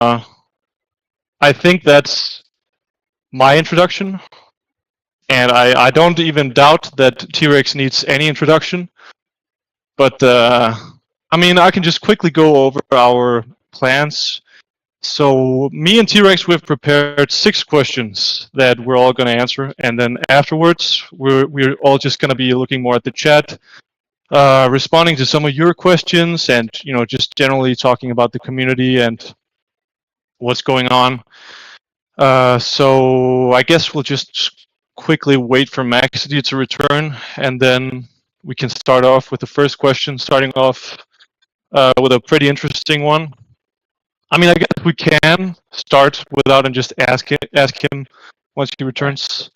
I think that's my introduction, and I don't even doubt that T-Rex needs any introduction. But I mean, I can just quickly go over our plans. So me and T-Rex, we've prepared 6 questions that we're all going to answer, and then afterwards we're all just going to be looking more at the chat, responding to some of your questions, and just generally talking about the community and what's going on. So I guess we'll just quickly wait for Maxedy to return, and then we can start off with the first question, starting off with a pretty interesting one. I mean, I guess we can start without and just ask him once he returns.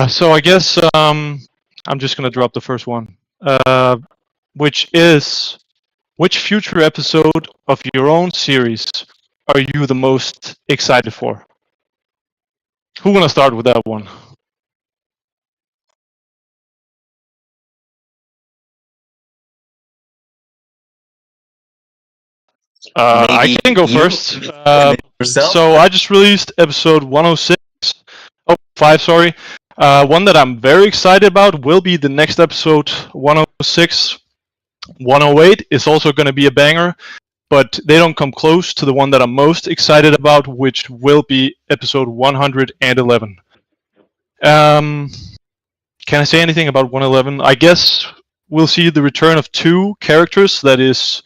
So I guess I'm just gonna drop the first one, which is, which future episode of your own series are you the most excited for? Who wanna start with that one? I can go first. So I just released episode 106. Oh, 5, sorry. One that I'm very excited about will be the next episode, 106. 108 is also going to be a banger, but they don't come close to the one that I'm most excited about, which will be episode 111. Can I say anything about 111? I guess we'll see the return of 2 characters that is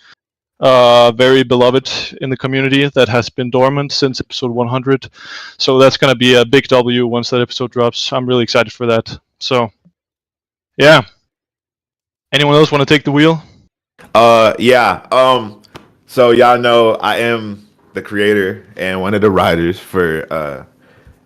very beloved in the community, that has been dormant since episode 100. So that's going to be a big W once that episode drops. I'm really excited for that. So, yeah. Anyone else want to take the wheel? Yeah. So y'all know I am the creator and one of the writers for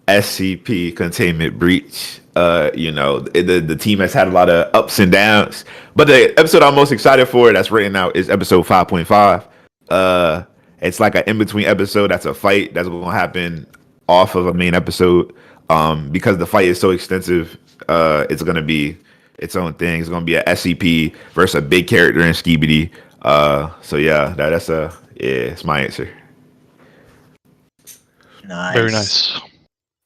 SCP Containment Breach. The team has had a lot of ups and downs, but the episode I'm most excited for that's written out is episode 5.5. It's like an in-between episode. That's a fight that's going to happen off of a main episode. Because the fight is so extensive, it's going to be its own thing. It's going to be a SCP versus a big character in Skibidi. So yeah, it's my answer. Nice. Very nice.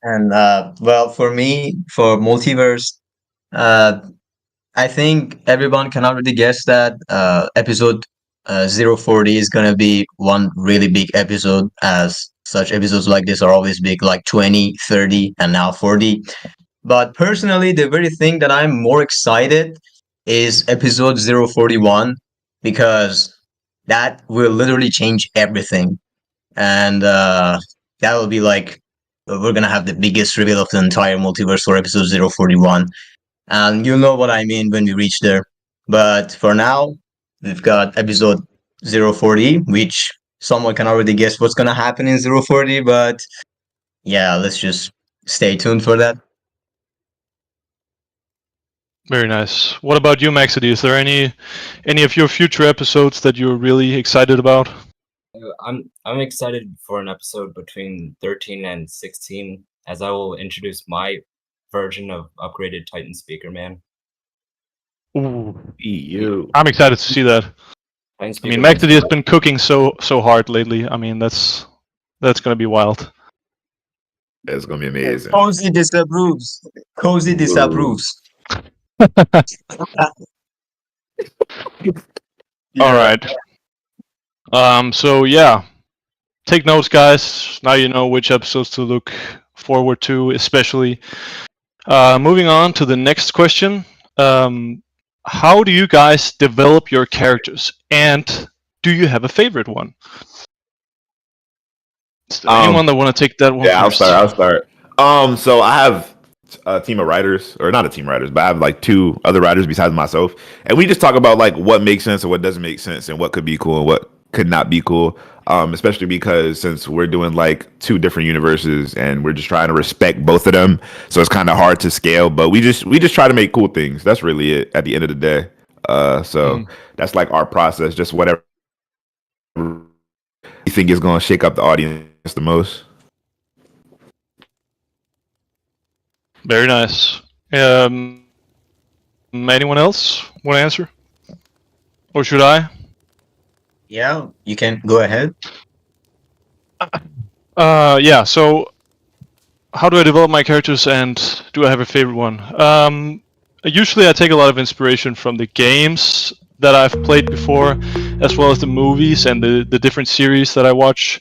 And well, for me, for multiverse, I think everyone can already guess that episode 040 is gonna be one really big episode, as such episodes like this are always big, like 20, 30, and now 40. But personally, the very thing that I'm more excited is episode 041, because that will literally change everything. And that will be like, we're gonna have the biggest reveal of the entire multiverse for episode 041. And you'll know what I mean when we reach there. But for now, we've got episode 040, which someone can already guess what's gonna happen in 040, but yeah, let's just stay tuned for that. Very nice. What about you, Maxedy? Is there any of your future episodes that you're really excited about? I'm excited for an episode between 13 and 16, as I will introduce my version of upgraded Titan Speaker Man. Ooh, EU. I'm excited to see that. I mean, Maxedy has been cooking so hard lately. I mean, that's gonna be wild. It's gonna be amazing. Cozy disapproves. Cozy disapproves. All right. So yeah, take notes, guys. Now you know which episodes to look forward to, especially. Moving on to the next question. How do you guys develop your characters, and do you have a favorite one? Is there anyone that want to take that one? Yeah, first? I'll start. So I have a team of writers, or not a team of writers, but I have like 2 other writers besides myself, and we just talk about like what makes sense and what doesn't make sense, and what could be cool and what could not be cool. Especially because since we're doing like 2 different universes and we're just trying to respect both of them, so it's kind of hard to scale. But we just try to make cool things. That's really it at the end of the day. That's like our process. Just whatever you think is going to shake up the audience the most. Very nice. Anyone else want to answer? Or should I? Yeah, you can go ahead. Yeah. So, how do I develop my characters, and do I have a favorite one? Usually, I take a lot of inspiration from the games that I've played before, as well as the movies and the different series that I watch.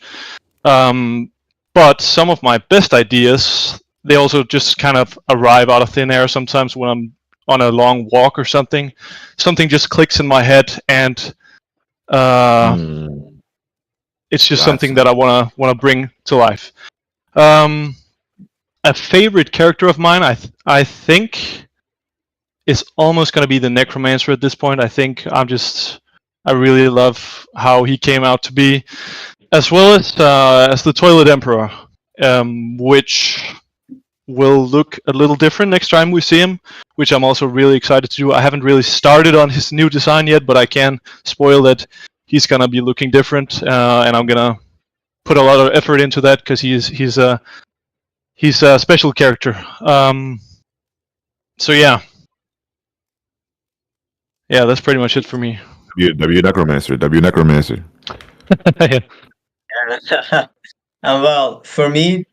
But some of my best ideas, they also just kind of arrive out of thin air sometimes when I'm on a long walk or something. Something just clicks in my head, and it's just something Gotcha. that I wanna bring to life. Um, a favorite character of mine, I think, is almost gonna be the Necromancer at this point. I think I really love how he came out to be, as well as the Toilet Emperor, which will look a little different next time we see him, which I'm also really excited to do. I haven't really started on his new design yet, but I can spoil that he's gonna be looking different, and I'm gonna put a lot of effort into that because he's a special character. So yeah, that's pretty much it for me. W Necromancer. W Necromancer. Yeah. Well, for me,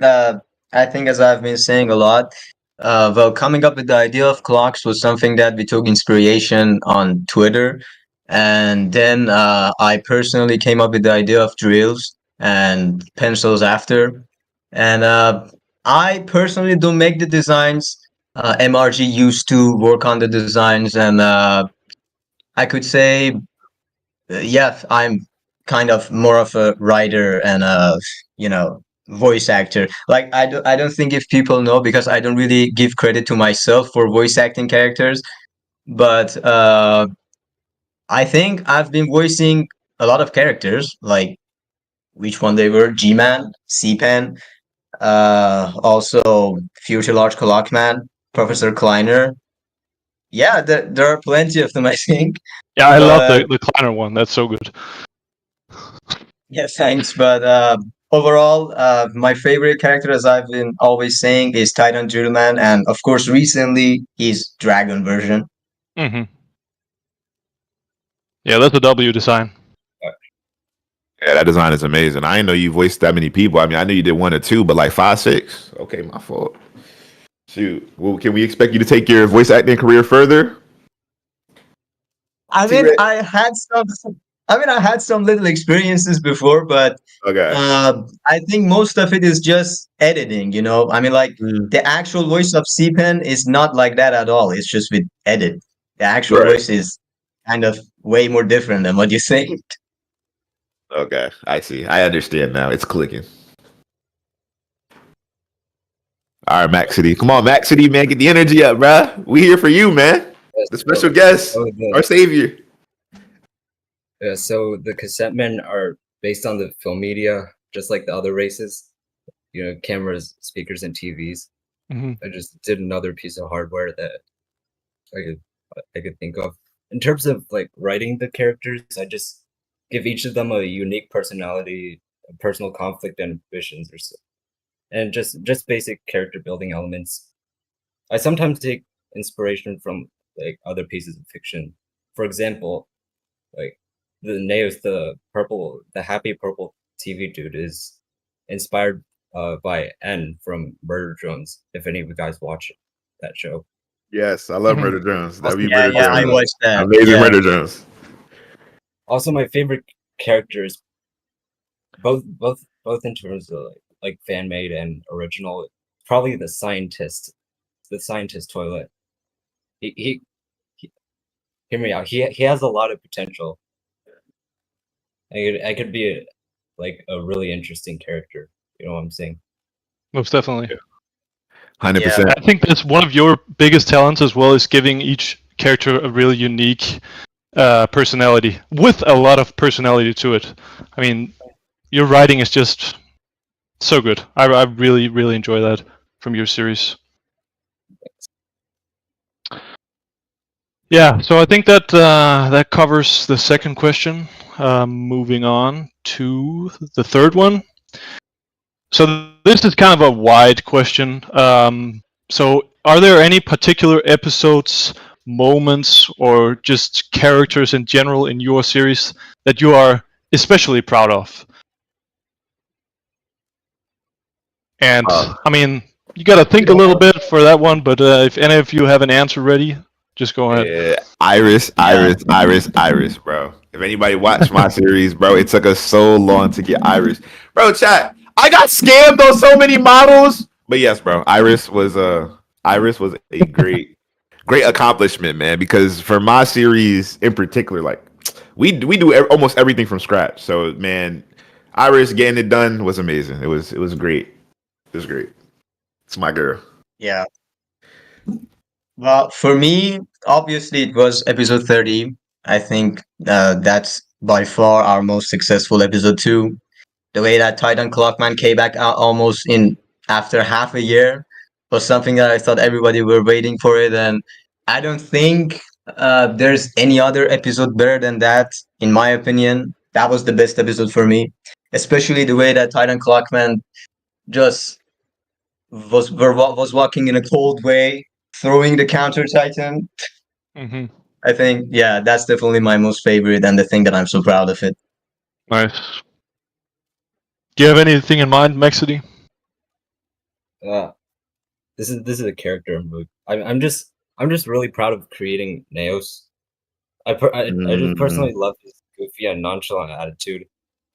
I think as I've been saying a lot, well, coming up with the idea of clocks was something that we took inspiration on Twitter, and then I personally came up with the idea of drills and pencils after, and I personally don't make the designs. MRG used to work on the designs, and I could say yeah, I'm kind of more of a writer and a voice actor. Like I don't think if people know because I don't really give credit to myself for voice acting characters, but I think I've been voicing a lot of characters. Like which one they were: G-Man, C-Pen, also Future Large Clockman, Professor Kleiner. Yeah, there are plenty of them, I think. Yeah, I love But the Kleiner one. That's so good. yeah, thanks. But overall, my favorite character, as I've been always saying, is Titan Gentleman, and of course, recently his dragon version. Hmm. Yeah, that's a W design. Yeah, that design is amazing. I didn't know you voiced that many people. I mean, I knew you did one or two, but like 5, 6. Okay, my fault. Shoot. Well, can we expect you to take your voice acting career further? I mean, T-Rex? I had some. I mean, I had some little experiences before, but Okay. I think most of it is just editing. I mean, like the actual voice of C-Pen is not like that at all. It's just with edit. The actual Right. voice is kind of way more different than what you think. Okay. I see. I understand now. It's clicking. All right, Maxedy. Come on, Maxedy, man. Get the energy up, bruh. We here for you, man. Yes, The special guest. so Our savior. so the cassette men are based on the film media, just like the other races. Cameras, speakers, and TVs. Hmm. I just did another piece of hardware that I could think of. In terms of like writing the characters, I just give each of them a unique personality, a personal conflict, and ambitions, or so, and just basic character building elements. I sometimes take inspiration from like other pieces of fiction. For example, like the Neos, the happy purple TV dude is inspired by N from Murder Drones. If any of you guys watch that show. Yes, I love Mhm. Murder Drones. Also, W Yeah, Murder yeah, I Drones. watched that. Amazing Yeah. Murder Drones. Also, my favorite characters, both in terms of like fan made and original, probably the scientist toilet. He hear me out. He has a lot of potential. I could be like a really interesting character. You know what I'm saying? Most definitely. 100%. I think that's one of your biggest talents as well, is giving each character a really unique personality with a lot of personality to it. I mean, your writing is just so good. I really, really enjoy that from your series. Yeah, so I think that that covers the second question. Moving on to the third one. So this is kind of a wide question. So are there any particular episodes, moments, or just characters in general in your series that you are especially proud of? And Uh, I mean, you got to think a little bit for that one. But if any of you have an answer ready, just go ahead. Yeah, Iris, Yeah. Iris, Iris, Iris, bro. If anybody watched my series, bro, it took us so long to get Iris, bro. Chat, I got scammed on so many models, but yes, bro, Iris was a great accomplishment, man. Because for my series in particular, like we do almost everything from scratch. So man, Iris getting it done was amazing. It was great. It was great. It's my girl. Yeah. Well, for me, obviously, it was episode 30. I think that's by far our most successful episode too. The way that Titan Clockman came back out almost in after half a year was something that I thought everybody were waiting for it, and I don't think there's any other episode better than that. In my opinion, that was the best episode for me, especially the way that Titan Clockman just was walking in a cold way, throwing the counter Titan. Hmm. I think, yeah, that's definitely my most favorite and the thing that I'm so proud of it. Nice. Do you have anything in mind, Maxedy? Uh, this is a character move. I'm just really proud of creating Neos. I just personally love his goofy and nonchalant attitude,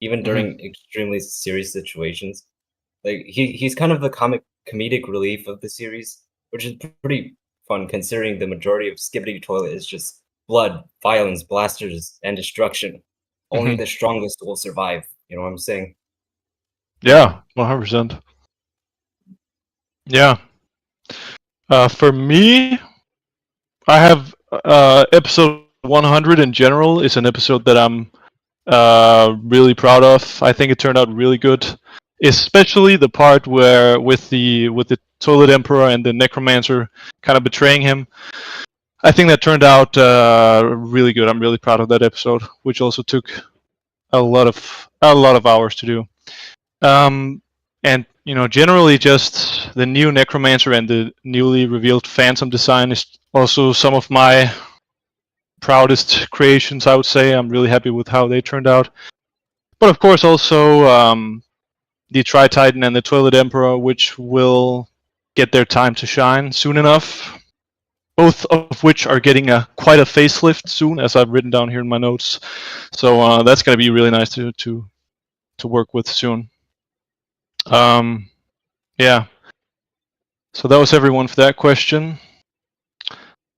even during extremely serious situations. Like he's kind of the comedic relief of the series, which is pretty fun considering the majority of Skibidi Toilet is just blood, violence, blasters, and destruction. Only Hmm. the strongest will survive. You know what I'm saying? Yeah, 100%. Yeah. For me, I have episode 100 in general is an episode that I'm really proud of. I think it turned out really good, especially the part where with the Toilet Emperor and the Necromancer kind of betraying him. I think that turned out really good. I'm really proud of that episode, which also took a lot of hours to do. Um, and generally, just the new Necromancer and the newly revealed Phantom design is also some of my proudest creations. I would say I'm really happy with how they turned out. But of course, also the Tri Titan and the Toilet Emperor, which will get their time to shine soon enough. Both of which are getting quite a facelift soon, as I've written down here in my notes. So that's going to be really nice to work with soon. Yeah. So that was everyone for that question.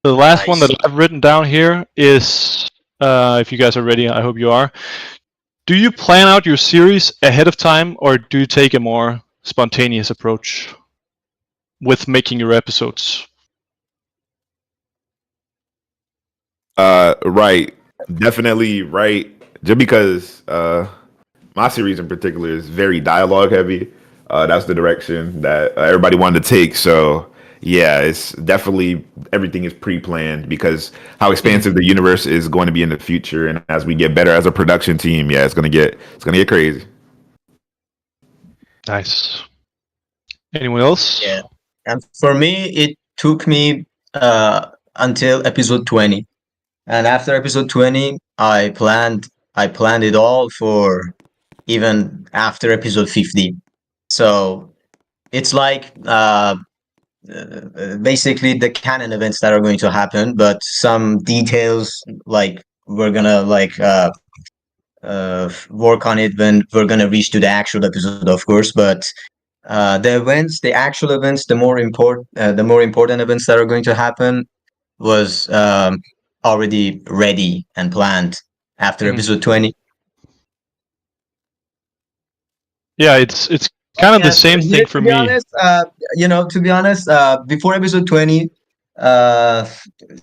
The last one that Nice. I've written down here is, if you guys are ready, I hope you are. Do you plan out your series ahead of time, or do you take a more spontaneous approach with making your episodes? Right. Definitely right. Just because my series in particular is very dialogue heavy. That's the direction that everybody wanted to take. So yeah, it's definitely everything is pre-planned because how expansive the universe is going to be in the future, and as we get better as a production team, yeah, it's gonna get crazy. Nice. Anyone else? Yeah. And for me, it took me until episode 20. And after episode 20, I planned it all for even after episode 50. So it's like basically the canon events that are going to happen, but some details like we're gonna work on it when we're gonna reach to the actual episode, of course. But the actual events, the more important events that are going to happen was already ready and planned after Mhm. episode 20. Yeah, it's kind of the And same yeah, thing for me. to be honest, before episode 20, uh,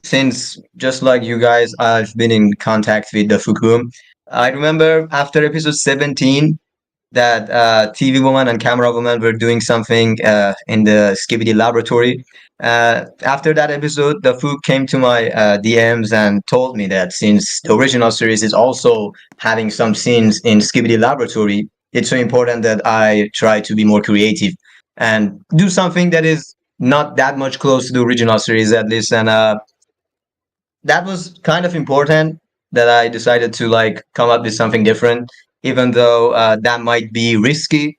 since just like you guys, I've been in contact with the Fukum. I remember after episode 17 that TV woman and camera woman were doing something in the Skibidi laboratory. After that episode, the Fook came to my DMs and told me that since the original series is also having some scenes in Skibidi laboratory, it's so important that I try to be more creative and do something that is not that much close to the original series at least. And that was kind of important that I decided to like come up with something different, even though that might be risky.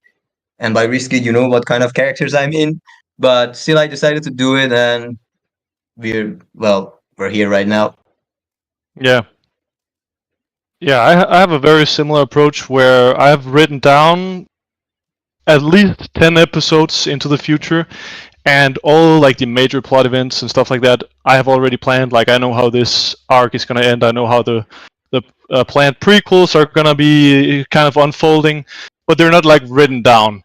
And by risky, you know what kind of characters I'm in. But still, I decided to do it, and we're here right now. Yeah. Yeah, I have a very similar approach where I have written down at least 10 episodes into the future, and all like the major plot events and stuff like that I have already planned. Like, I know how this arc is going to end. I know how the planned prequels are going to be kind of unfolding, but they're not like written down.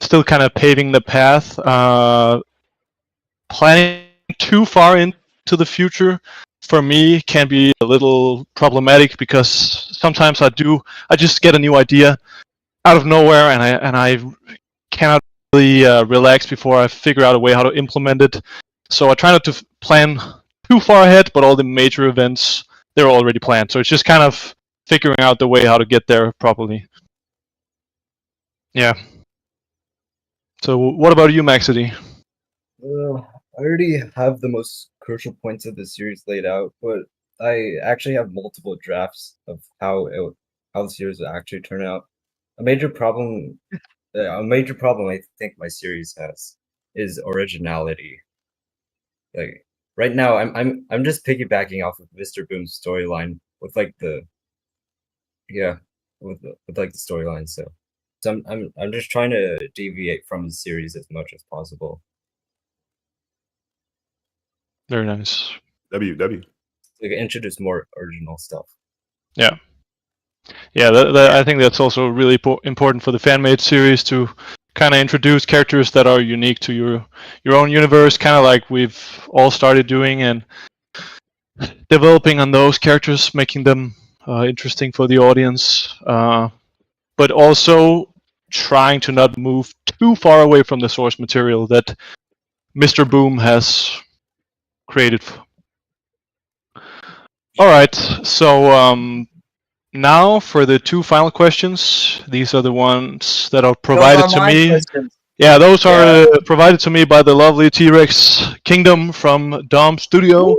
Still kind of paving the path. Planning too far into the future for me can be a little problematic, because sometimes I just get a new idea out of nowhere, and I cannot really relax before I figure out a way how to implement it. So I try not to plan too far ahead, but all the major events, they're already planned. So it's just kind of figuring out the way how to get there properly. Yeah. So what about you, Maxedy? I already have the most crucial points of the series laid out, but I actually have multiple drafts of how the series will actually turn out. A major problem I think my series has is originality. Like right now, I'm just piggybacking off of Mr. Boom's storyline with like the with like the storyline. So I'm just trying to deviate from the series as much as possible. Very nice. WW. Like introduce more original stuff. Yeah. Yeah, I think that's also really important for the fan-made series, to kind of introduce characters that are unique to your own universe, kind of like we've all started doing, and developing on those characters, making them interesting for the audience, but also trying to not move too far away from the source material that Mr. Boom has created. All right, so now for the two final questions. These are the ones that are provided to me. Questions. Yeah, those are provided to me by the lovely T-Rex Kingdom from Dom Studio.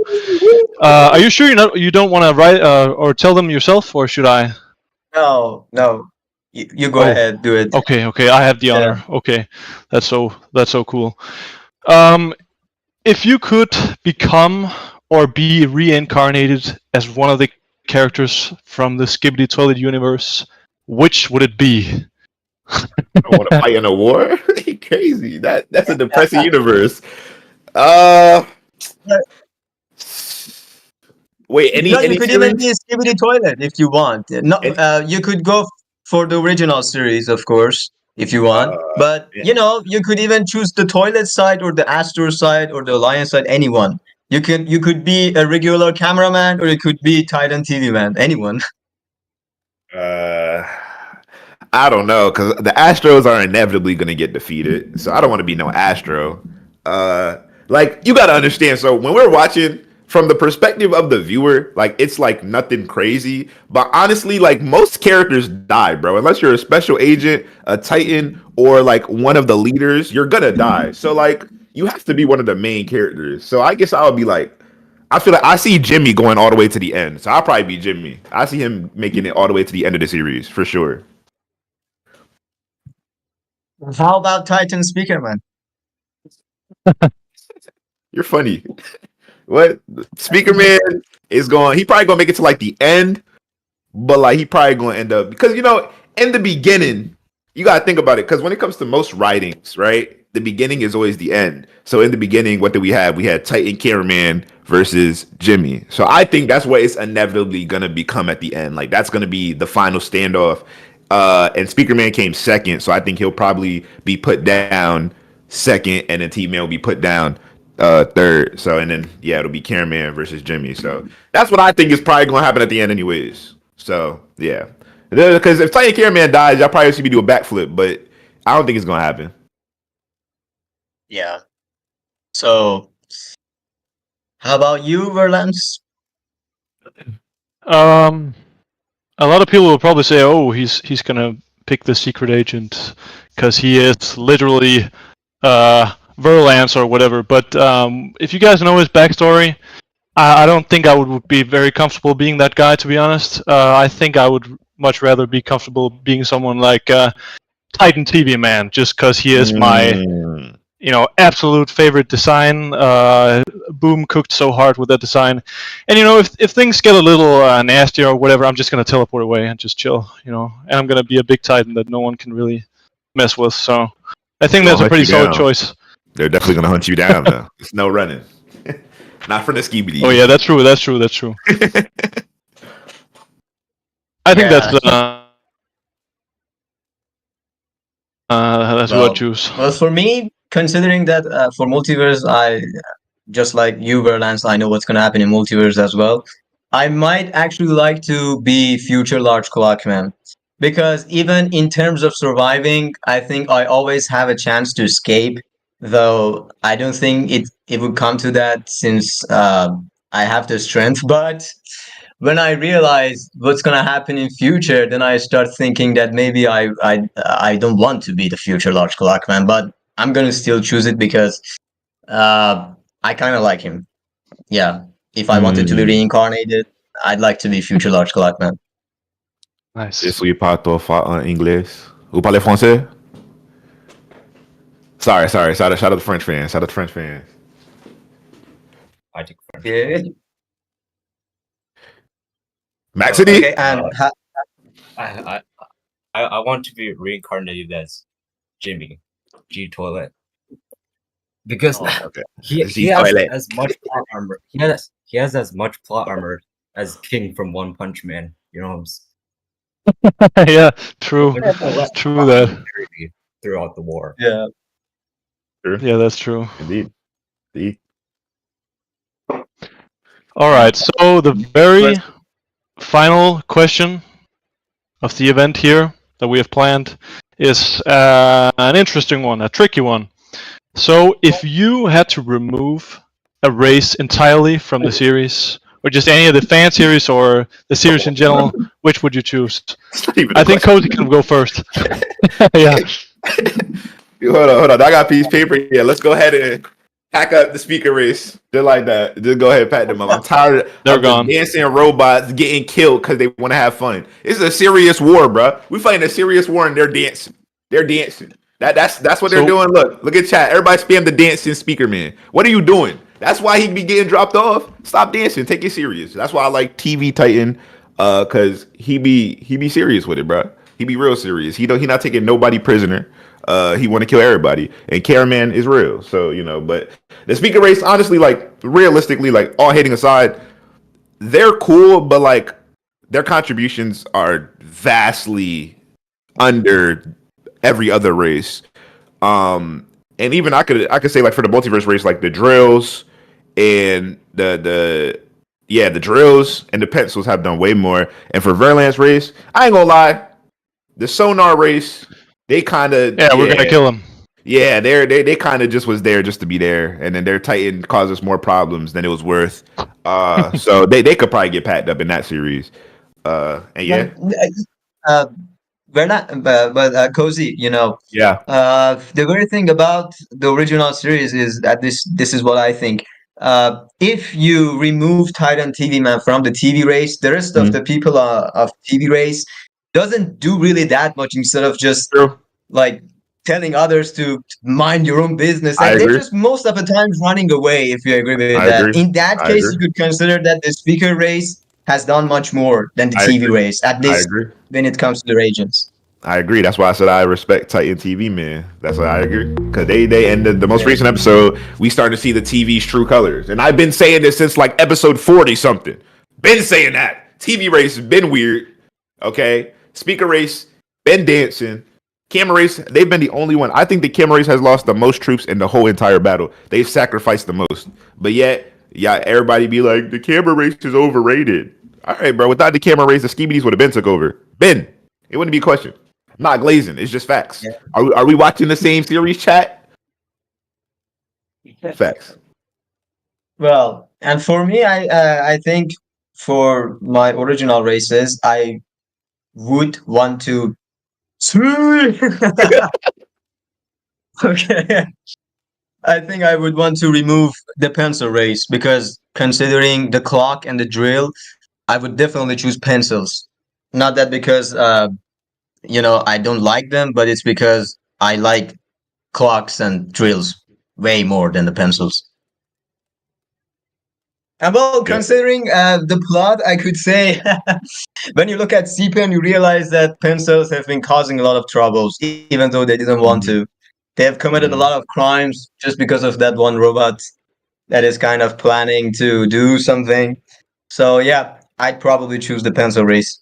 Are you sure you don't want to write or tell them yourself, or should I? No. You go ahead, do it. Okay, I have the honor. Okay, that's so cool. If you could become or be reincarnated as one of the characters from the Skibidi Toilet universe, which would it be? I want to fight in a war. You crazy? That's a depressing universe. Wait, any You could even series? be a Skibidi Toilet if you want. You could go for the original series, of course, if you want. But Yeah. you could even choose the Toilet side or the Astor side or the Alliance side. Anyone. You could be a regular cameraman, or you could be Titan TV man. Anyone. I don't know, because the Astros are inevitably going to get defeated, so I don't want to be no Astro. Like, you got to understand. So when we're watching from the perspective of the viewer, like, it's like nothing crazy. But honestly, like, most characters die, bro. Unless you're a special agent, a Titan, or like one of the leaders, you're gonna die. So like, you have to be one of the main characters. So I guess I would be like, I feel like I see Jimmy going all the way to the end. So I'll probably be Jimmy. I see him making it all the way to the end of the series for sure. How about Titan Speaker man? You're funny. What? Speaker Man is going. He probably gonna make it to like the end, but like he probably gonna end up, because in the beginning you gotta think about it. Because when it comes to most writings, right, the beginning is always the end. So in the beginning, what did we have? We had Titan Cameraman versus Jimmy. So I think that's what it's inevitably gonna become at the end. Like that's gonna be the final standoff. And Speaker Man came second, so I think he'll probably be put down second, and then T-Man will be put down third. So and then it'll be Cameraman versus Jimmy. So that's what I think is probably gonna happen at the end anyways. So yeah. Because if Titan Cameraman dies, y'all probably see me do a backflip, but I don't think it's gonna happen. Yeah. So, how about you, Virlance? A lot of people will probably say, "Oh, he's gonna pick the secret agent because he is literally Virlance or whatever." But if you guys know his backstory, I don't think I would be very comfortable being that guy, to be honest. I think I would much rather be comfortable being someone like Titan TV man, just because he is my Mm. absolute favorite design. Boom cooked so hard with that design, and if things get a little nasty or whatever, I'm just gonna teleport away and just chill. And I'm gonna be a big Titan that no one can really mess with. So I think They'll that's a hunt pretty you solid down. choice. They're definitely gonna hunt you down though. There's no running. Not from the Skibidi. Oh yeah, that's true. That's true. That's true. I think Yeah. that's what I choose. Well, for me, considering that for multiverse, I just like you, Virlance, I know what's gonna happen in multiverse as well. I might actually like to be future large clockman because even in terms of surviving, I think I always have a chance to escape. Though I don't think it would come to that since I have the strength. But when I realize what's gonna happen in future, then I start thinking that maybe I don't want to be the future large clockman, but I'm gonna still choose it because I kind of like him. Yeah, if I wanted to be reincarnated, I'd like to be future large clockman. Je Nice. suis pas trop fort en anglais. Vous parlez français? Sorry. Shout out to the French fans. Shout out to French fans. I take French. Yeah. Maxedy? Okay, and I want to be reincarnated as Jimmy G Toilet because Okay. he G has Toilet. as much plot armor. He has as much plot armor as King from One Punch Man. You know what I'm saying? Yeah, true. True that. Throughout the war. yeah, Yeah, that's true. Indeed. All right. So the very final question of the event here that we have planned is an interesting one, a tricky one. So if you had to remove a race entirely from the series, or just any of the fan series or the series in general, which would you choose? I think Cozy can go first. Yeah. Hold on. I got a piece of paper here. Let's go ahead and pack up the speaker race. Just like that. Just go ahead and pack them up. I'm tired They're of gone. the dancing robots getting killed because they want to have fun. It's a serious war, bro. We fighting a serious war and they're dancing. They're dancing. That's what they're doing. Look at chat. Everybody spam the dancing speaker man. What are you doing? That's why he be getting dropped off. Stop dancing. Take it serious. That's why I like TV Titan, cause he be serious with it, bro. He be real serious. He not taking nobody prisoner. He want to kill everybody. And Caraman is real. So but the speaker race, honestly, like realistically, like all hating aside, they're cool, but like their contributions are vastly under every other race. And even I could say like for the multiverse race, like the drills and the drills and the pencils have done way more. And for Virlance race, I ain't gonna lie, the sonar race, they kind of we're gonna kill him. Yeah, they kind of just was there just to be there, and then their Titan caused us more problems than it was worth. So they could probably get packed up in that series. And yeah, we're not, but Cozy, yeah. the very thing about the original series is that this is what I think. If you remove Titan TV Man from the TV race, the rest of the people of TV race doesn't do really that much instead of just like telling others to mind your own business. And they're just most of the time running away, if you agree with that. In that case, you could consider that the speaker race has done much more than the TV race, at least when it comes to their agents. I agree. That's why I said I respect Titan TV, man. That's why I agree. Because they ended the most recent episode, we started to see the TV's true colors. And I've been saying this since like episode 40 something. Been saying that. TV race has been weird. Okay. Speaker race, been dancing. Camera race, they've been the only one. I think the camera race has lost the most troops in the whole entire battle. They've sacrificed the most. But yet, everybody be like, the camera race is overrated. All right, bro. Without the camera race, the Skibidis would have been took over. It wouldn't be a question. I'm not glazing. It's just facts. Yeah. Are we watching the same series, chat? Facts. Well, and for me, I think for my original races, I would want to. Okay. I think I would want to remove the pencil race because considering the clock and the drill, I would definitely choose pencils. Not that because I don't like them, but it's because I like clocks and drills way more than the pencils. And well, Yeah. considering the plot, I could say when you look at CPM, you realize that pencils have been causing a lot of troubles, even though they didn't want to. They have committed a lot of crimes just because of that one robot that is kind of planning to do something. So yeah, I'd probably choose the pencil race.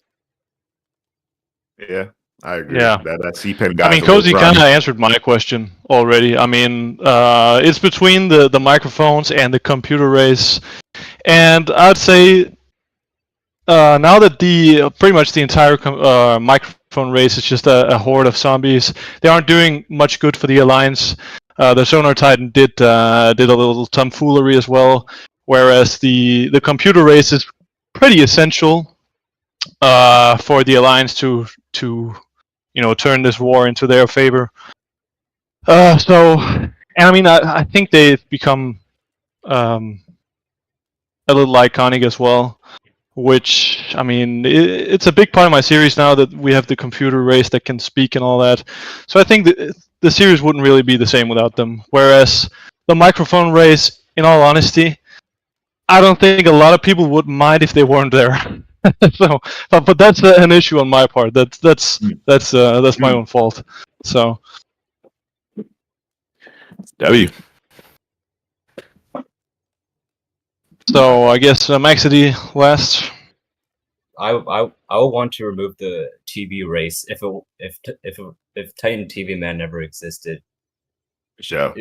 Yeah, I agree. Yeah. That C-pen I guy's mean, a little Cozy kind of grimy. answered my question already. I mean, it's between the microphones and the computer race, and I'd say now that the pretty much the entire microphone race is just a horde of zombies, they aren't doing much good for the alliance. The Sonar Titan did a little tomfoolery as well, whereas the computer race is pretty essential for the alliance to turn this war into their favor. And I mean, I think they've become um, a little iconic as well. Which I mean, it's a big part of my series now that we have the computer race that can speak and all that. So I think the series wouldn't really be the same without them. Whereas the microphone race, in all honesty, I don't think a lot of people would mind if they weren't there. So, but that's an issue on my part. That's my own fault. So. W. So I guess Maxedy last. I would want to remove the TV race if Titan TV Man never existed. Show.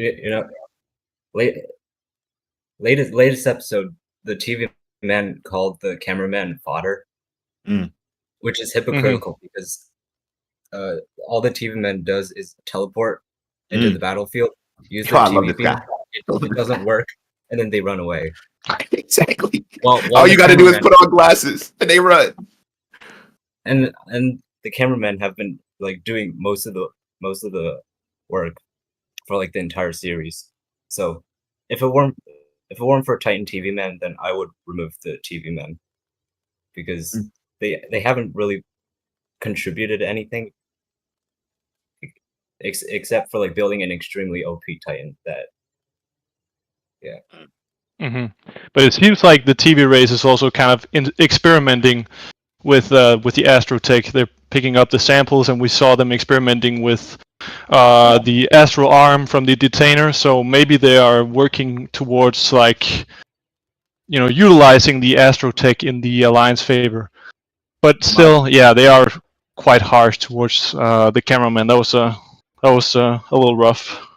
Latest episode, the TV man called the cameraman fodder, which is hypocritical because all the TV man does is teleport into the battlefield, use the TV beam, it doesn't work, and then they run away. Exactly. Well, all you got to do is put on glasses and they run. And the cameramen have been like doing most of the work for like the entire series. So if it weren't for Titan TV Man, then I would remove the TV Man because they haven't really contributed anything except for like building an extremely OP Titan. That But it seems like the TV race is also kind of experimenting with the Astrotech. They're picking up the samples, and we saw them experimenting with the Astro Arm from the Detainer. So maybe they are working towards utilizing the Astrotech in the Alliance favor. But still, yeah, they are quite harsh towards the cameraman. That was a little rough.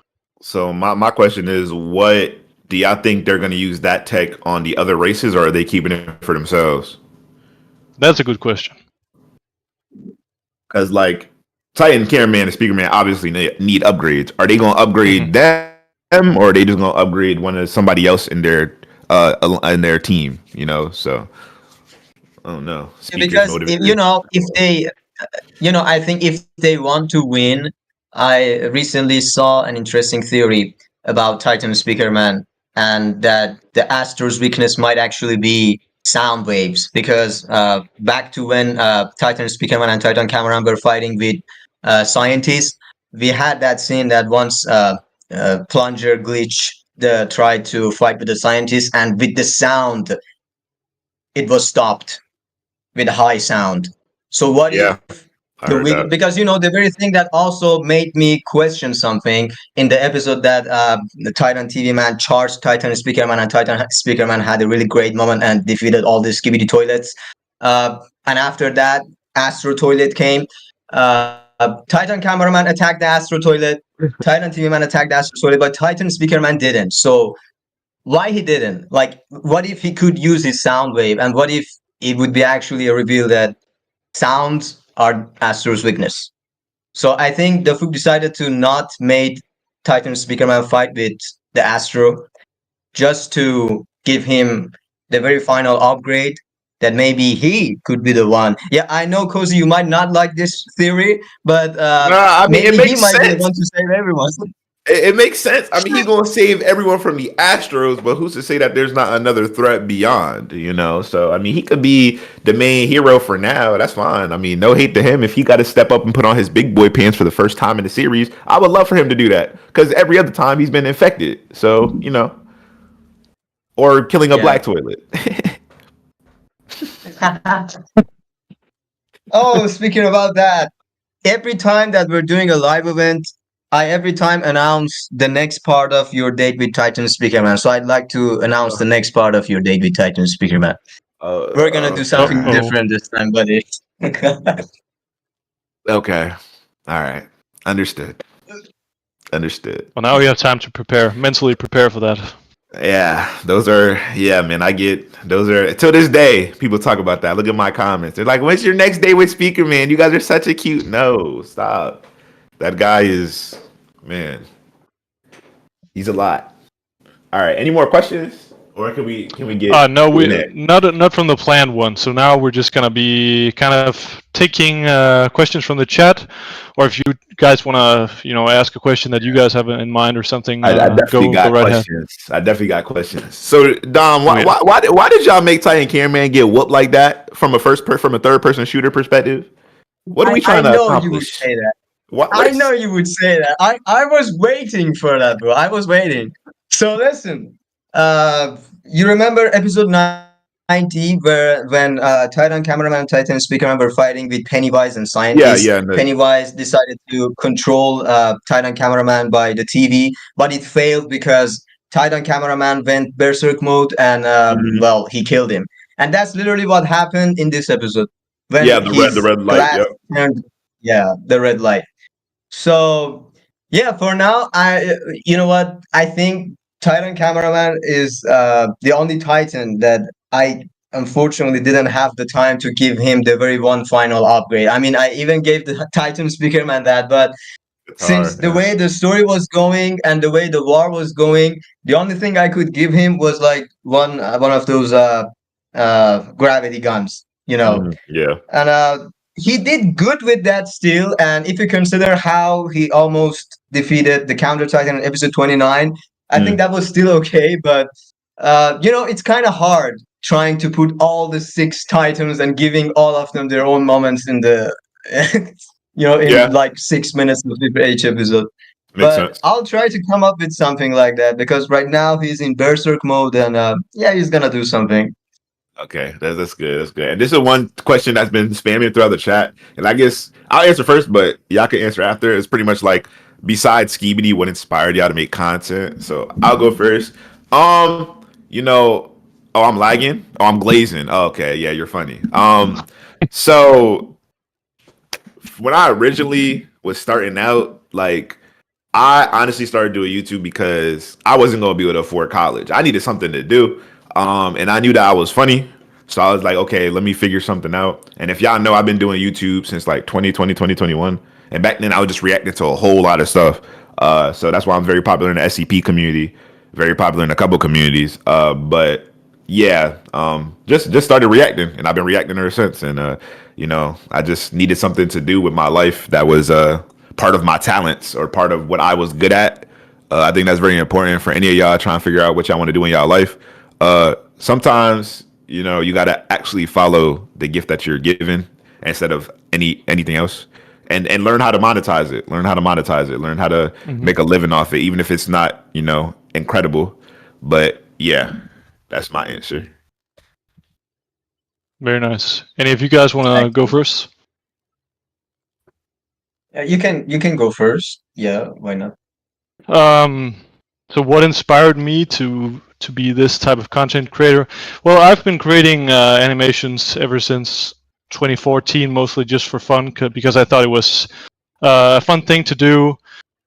So my question is, what do y'all think they're going to use that tech on the other races, or are they keeping it for themselves? That's a good question. Because like Titan, Cameraman, and Speaker Man obviously need upgrades. Are they going to upgrade them, or are they just going to upgrade somebody else in their team? So I don't know. Because if they, I think if they want to win, I recently saw an interesting theory about Titan Speakerman, and that the Astro's weakness might actually be sound waves. Because back to when Titan Speakerman and Titan Cameraman were fighting with scientists, we had that scene that once Plunger Glitch tried to fight with the scientists, and with the sound, it was stopped with a high sound. So what if because the very thing that also made me question something in the episode that the Titan TV Man charged Titan Speakerman, and Titan Speakerman had a really great moment and defeated all the Skibidi toilets. And after that, Astro Toilet came. Titan Cameraman attacked the Astro Toilet. Titan TV Man attacked the Astro Toilet, but Titan Speakerman didn't. So why he didn't? Like, what if he could use his sound wave, and what if it would be actually a reveal that sounds are Astro's weakness? So I think the Fook decided to not make Titan Speakerman fight with the Astro, just to give him the very final upgrade, that maybe he could be the one. Yeah, I know, Cozy, you might not like this theory, but I mean, maybe it makes he might be the sense. one to save everyone. It makes sense. I mean, he's gonna save everyone from the Astros, but who's to say that there's not another threat beyond? You know, so I mean, he could be the main hero for now. That's fine. I mean, no hate to him if he got to step up and put on his big boy pants for the first time in the series. I would love for him to do that because every other time he's been infected. So you know, or killing a black toilet. Oh, speaking about that, every time that we're doing a live event, I every time announce the next part of your date with Titan Speaker Man. So I'd like to announce the next part of your date with Titan Speaker Man. We're gonna do something different this time, buddy. Okay. All right. Understood. Understood. Well, now we have time to prepare, mentally prepare for that. Yeah, those are, yeah, man, I get, those are, till this day, people talk about that. Look at my comments. They're like, when's your next day with Speaker Man? You guys are such a cute. No, stop. That guy is, man, he's a lot. All right, any more questions? Or can we get? No, we not from the planned one. So now we're just gonna be kind of taking questions from the chat, or if you guys want to, ask a question that you guys have in mind or something. I definitely got right questions. I definitely got questions. So Dom, why did y'all make Titan Cameraman get whooped like that from a third person shooter perspective? What are we trying to accomplish? I know you would say that. I know you would say that. I was waiting for that, bro. I was waiting. So listen. You remember episode 90 when Titan Cameraman and Titan Speakerman were fighting with Pennywise and Scientist? Yeah. Pennywise decided to control Titan Cameraman by the TV, but it failed because Titan Cameraman went berserk mode and well, he killed him. And that's literally what happened in this episode. When the red light. The red light. So yeah, for now, you know what? I think Titan Cameraman is the only Titan that I unfortunately didn't have the time to give him the very one final upgrade. I mean, I even gave the Titan Speakerman that, but since the way the story was going and the way the war was going, the only thing I could give him was like one of those gravity guns, Yeah. And he did good with that still. And if you consider how he almost defeated the Counter Titan in episode 29, I think that was still okay. But it's kind of hard trying to put all the 6 Titans and giving all of them their own moments in the like 6 minutes of each episode. Makes sense. I'll try to come up with something like that because right now he's in berserk mode and he's gonna do something. Okay, that's good. That's good. And this is one question that's been spamming throughout the chat, and I guess I'll answer first, but y'all can answer after. It's pretty much like, besides Skibidi, what inspired y'all to make content? So I'll go first. Oh, I'm lagging. Oh, I'm glazing. Oh, okay, yeah, you're funny. So when I originally was starting out, like, I honestly started doing YouTube because I wasn't gonna be able to afford college. I needed something to do. And I knew that I was funny. So I was like, okay, let me figure something out. And if y'all know, I've been doing YouTube since like 2020, 2021. And back then I was just reacting to a whole lot of stuff. So that's why I'm very popular in the SCP community, very popular in a couple communities. But yeah, just started reacting, and I've been reacting ever since. And, I just needed something to do with my life that was part of my talents or part of what I was good at. I think that's very important for any of y'all trying to figure out what y'all want to do in y'all life. Sometimes, you got to actually follow the gift that you're given instead of anything else, and learn how to monetize it, learn how to make a living off it, even if it's not, incredible. But yeah, that's my answer. Very nice. Any of you guys want to go first? You can go first. Yeah, why not? So what inspired me to be this type of content creator? Well, I've been creating animations ever since 2014, mostly just for fun, because I thought it was a fun thing to do.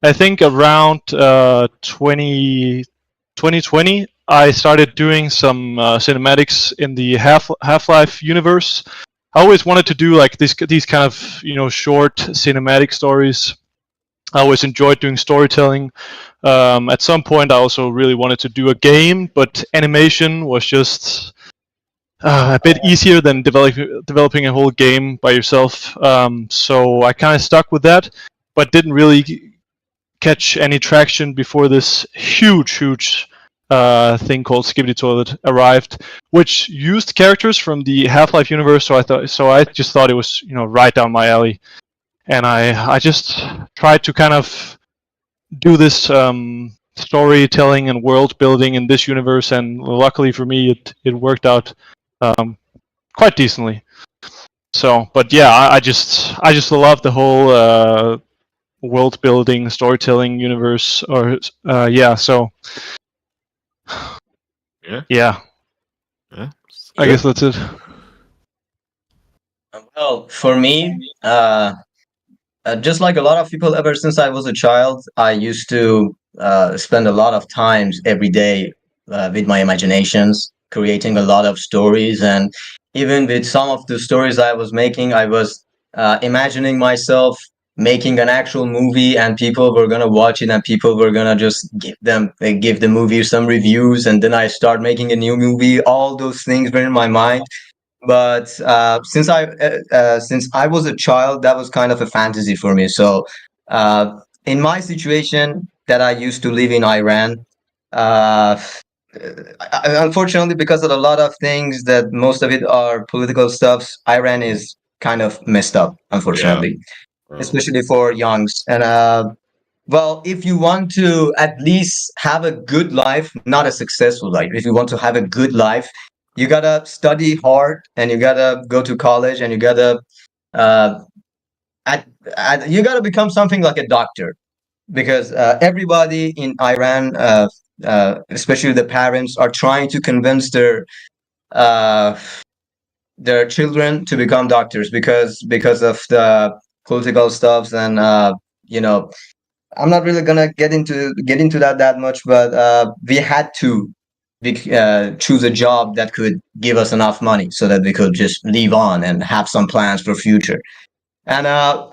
I think around 2020, I started doing some cinematics in the Half-Life universe. I always wanted to do like these kind of short cinematic stories. I always enjoyed doing storytelling. At some point, I also really wanted to do a game, but animation was just a bit easier than developing a whole game by yourself. So I kind of stuck with that, but didn't really catch any traction before this huge thing called Skibidi Toilet arrived, which used characters from the Half-Life universe. So I just thought it was right down my alley, and I just tried to kind of do this storytelling and world building in this universe, and luckily for me, it worked out quite decently. So, but yeah, I just love the whole world building, storytelling universe, or yeah. So, Yeah. yeah, Yeah. I guess that's it. Well, for me, just like a lot of people, ever since I was a child, I used to spend a lot of times every day with my imaginations, creating a lot of stories. And even with some of the stories I was making, I was imagining myself making an actual movie, and people were gonna watch it, and people were gonna just give the movie some reviews, and then I start making a new movie. All those things were in my mind, but since I was a child, that was kind of a fantasy for me. So in my situation that I used to live in Iran, uh, unfortunately, because of a lot of things that most of it are political stuffs, Iran is kind of messed up, unfortunately, especially for youngs. And well, if you want to at least have a good life, not a successful life, if you want to have a good life, you gotta study hard, and you gotta go to college, and you gotta uh, you gotta become something like a doctor, because everybody in Iran, especially the parents, are trying to convince uh, their children to become doctors, because of the political stuffs. And you know I'm not really gonna get into that much, but we had to choose a job that could give us enough money so that we could just live on and have some plans for future. And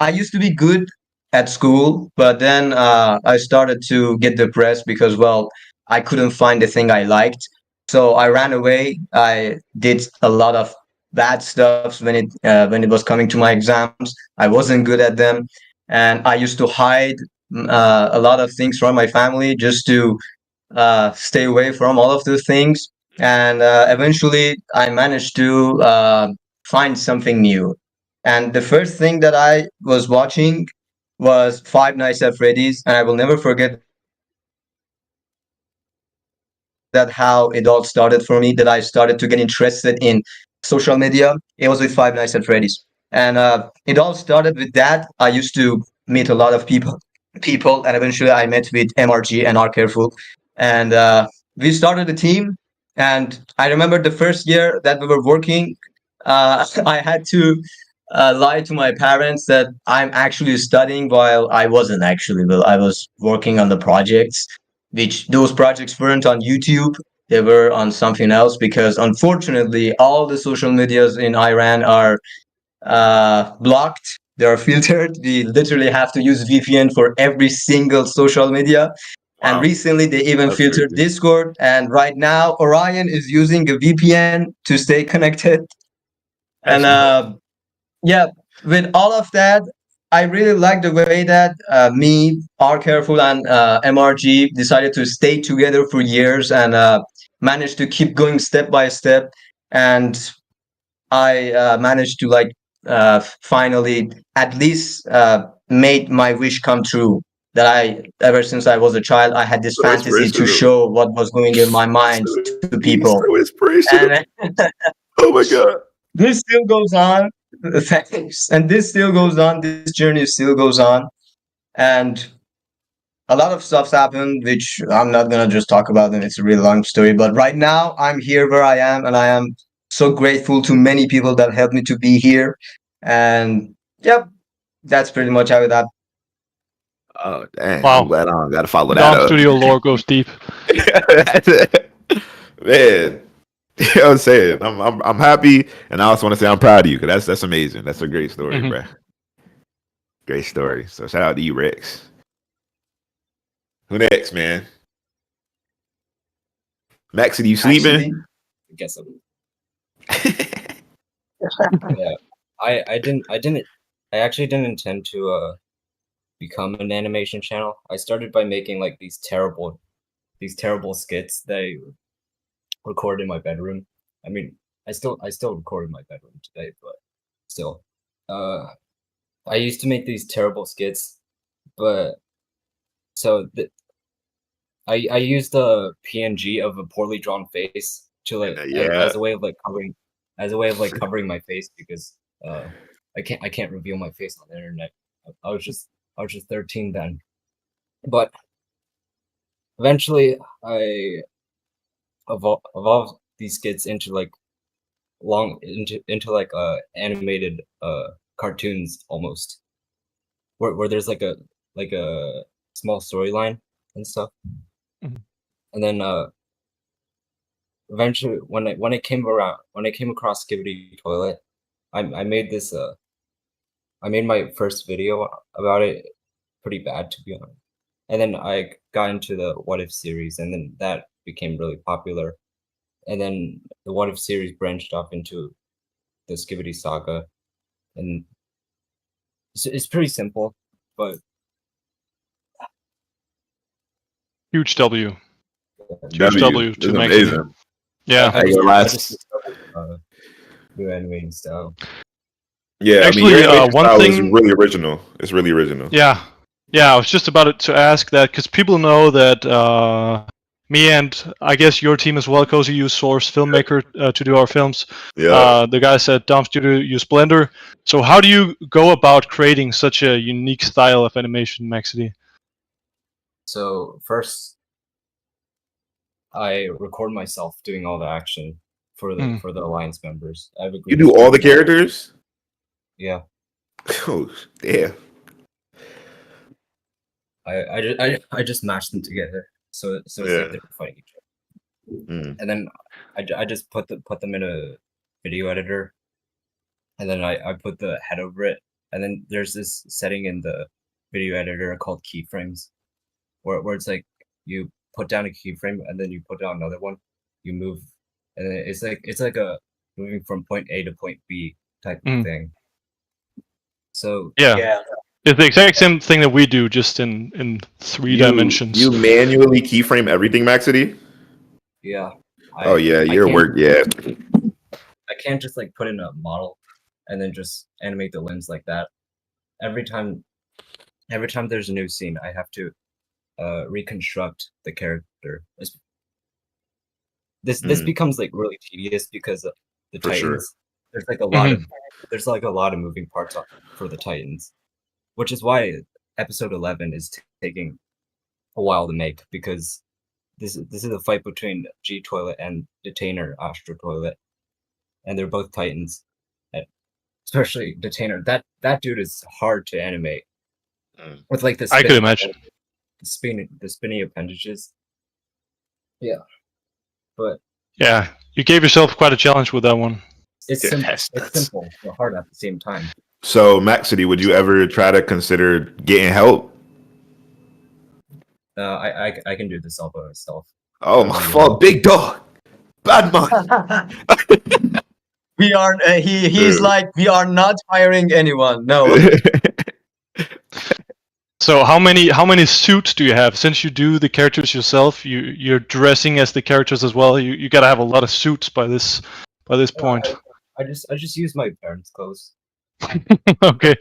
I used to be good at school, but then I started to get depressed because, well, I couldn't find the thing I liked. So I ran away. I did a lot of bad stuffs when it was coming to my exams. I wasn't good at them, and I used to hide a lot of things from my family just to stay away from all of those things. And eventually, I managed to find something new. And the first thing that I was watching was Five Nights at Freddy's, and I will never forget that how it all started for me. That I started to get interested in social media. It was with Five Nights at Freddy's, and it all started with that. I used to meet a lot of people, and eventually I met with MRG and R Careful, and we started a team. And I remember the first year that we were working, I had to lie to my parents that I'm actually studying while I wasn't actually. Well, I was working on the projects, which those projects weren't on YouTube. They were on something else, because unfortunately, all the social medias in Iran are blocked. They are filtered. We literally have to use VPN for every single social media. And Wow. recently, they even That's filtered crazy. Discord. And right now, Orion is using a VPN to stay connected. And That's nuts. yeah, with all of that, I really like the way that me, R Careful, and MRG decided to stay together for years, and managed to keep going step by step. And I managed to finally at least made my wish come true. That I, ever since I was a child, I had this So fantasy to inspirational. show what was going in my mind to He's people. so inspirational. And Oh my god. this still goes on. Thanks. And this still goes on. This journey still goes on. And a lot of stuff's happened, which I'm not gonna just talk about them. It's a really long story. But right now, I'm here where I am, and I am so grateful to many people that helped me to be here. And yep, that's pretty much how it happened. Oh dang. I'm Wow, glad I don't gotta follow that Dom up. Studio lore goes deep. Man. You know what I'm saying? I'm happy, and I also want to say I'm proud of you, because that's amazing. That's a great story, Mhm. bro. Great story. So shout out to you, Rex. Who next, man? Maxedy, you sleeping? Actually, I guess yeah. I actually didn't intend to become an animation channel. I started by making like these terrible skits that I record in my bedroom. I mean, I still record in my bedroom today, but still, I used to make these terrible skits, but so I used a PNG of a poorly drawn face to like as a way of like covering my face because I can't reveal my face on the internet. I was just 13 then, but eventually I evolved these skits into like into like animated cartoons almost, where there's like a small storyline and stuff. Mhm. And then eventually when I came across Skibidi Toilet, I made this I made my first video about it pretty bad, to be honest. And then I got into the What If series, and then that became really popular. And then the What If series branched off into the Skibidi saga, and it's pretty simple, but Huge W. Huge W. W This to is Maxedy. amazing. Yeah. I Your just last- discovered new animating style. Yeah, Actually, I mean, your animation one style is thing- really original. It's really original. Yeah. I was just about to ask that because people know that me and I guess your team as well, Cozy, use Source Filmmaker to do our films. Yeah. The guys at Dom Studio use Blender. So how do you go about creating such a unique style of animation, Maxedy? So first, I record myself doing all the action for the Alliance members. I have a You green do all the screen. characters? Yeah. Oh, damn. I just match them together, so it's like they're fighting each other, and then I just put them in a video editor, and then I put the head over it, and then there's this setting in the video editor called keyframes, where it's like you put down a keyframe and then you put down another one, you move, and then it's like a moving from point A to point B type of thing. So Yeah. It's the exact same thing that we do, just in 3 dimensions. You manually keyframe everything, Maxedy? yeah. Oh yeah, your can't- work. Yeah. I can't just like put in a model and then just animate the limbs like that. Every time there's a new scene, I have to reconstruct the character. This becomes like really tedious because of the For Titans. sure. There's like a lot of moving parts for the Titans, which is why episode 11 is taking a while to make, because this is a fight between G Toilet and Detainer Astro Toilet, and they're both Titans. And especially Detainer, that dude is hard to animate with like this. I could imagine the spinny appendages. Yeah, but yeah, you gave yourself quite a challenge with that one. it's simple but hard at the same time. So, Maxedy, would you ever try to consider getting help? I can do this all by myself. Oh, my fault. Big dog. Bad man. We are. He's like, we are not hiring anyone. No. So how many suits do you have? Since you do the characters yourself, you're dressing as the characters as well. You gotta have a lot of suits by this point. I just use my parents' clothes. Okay,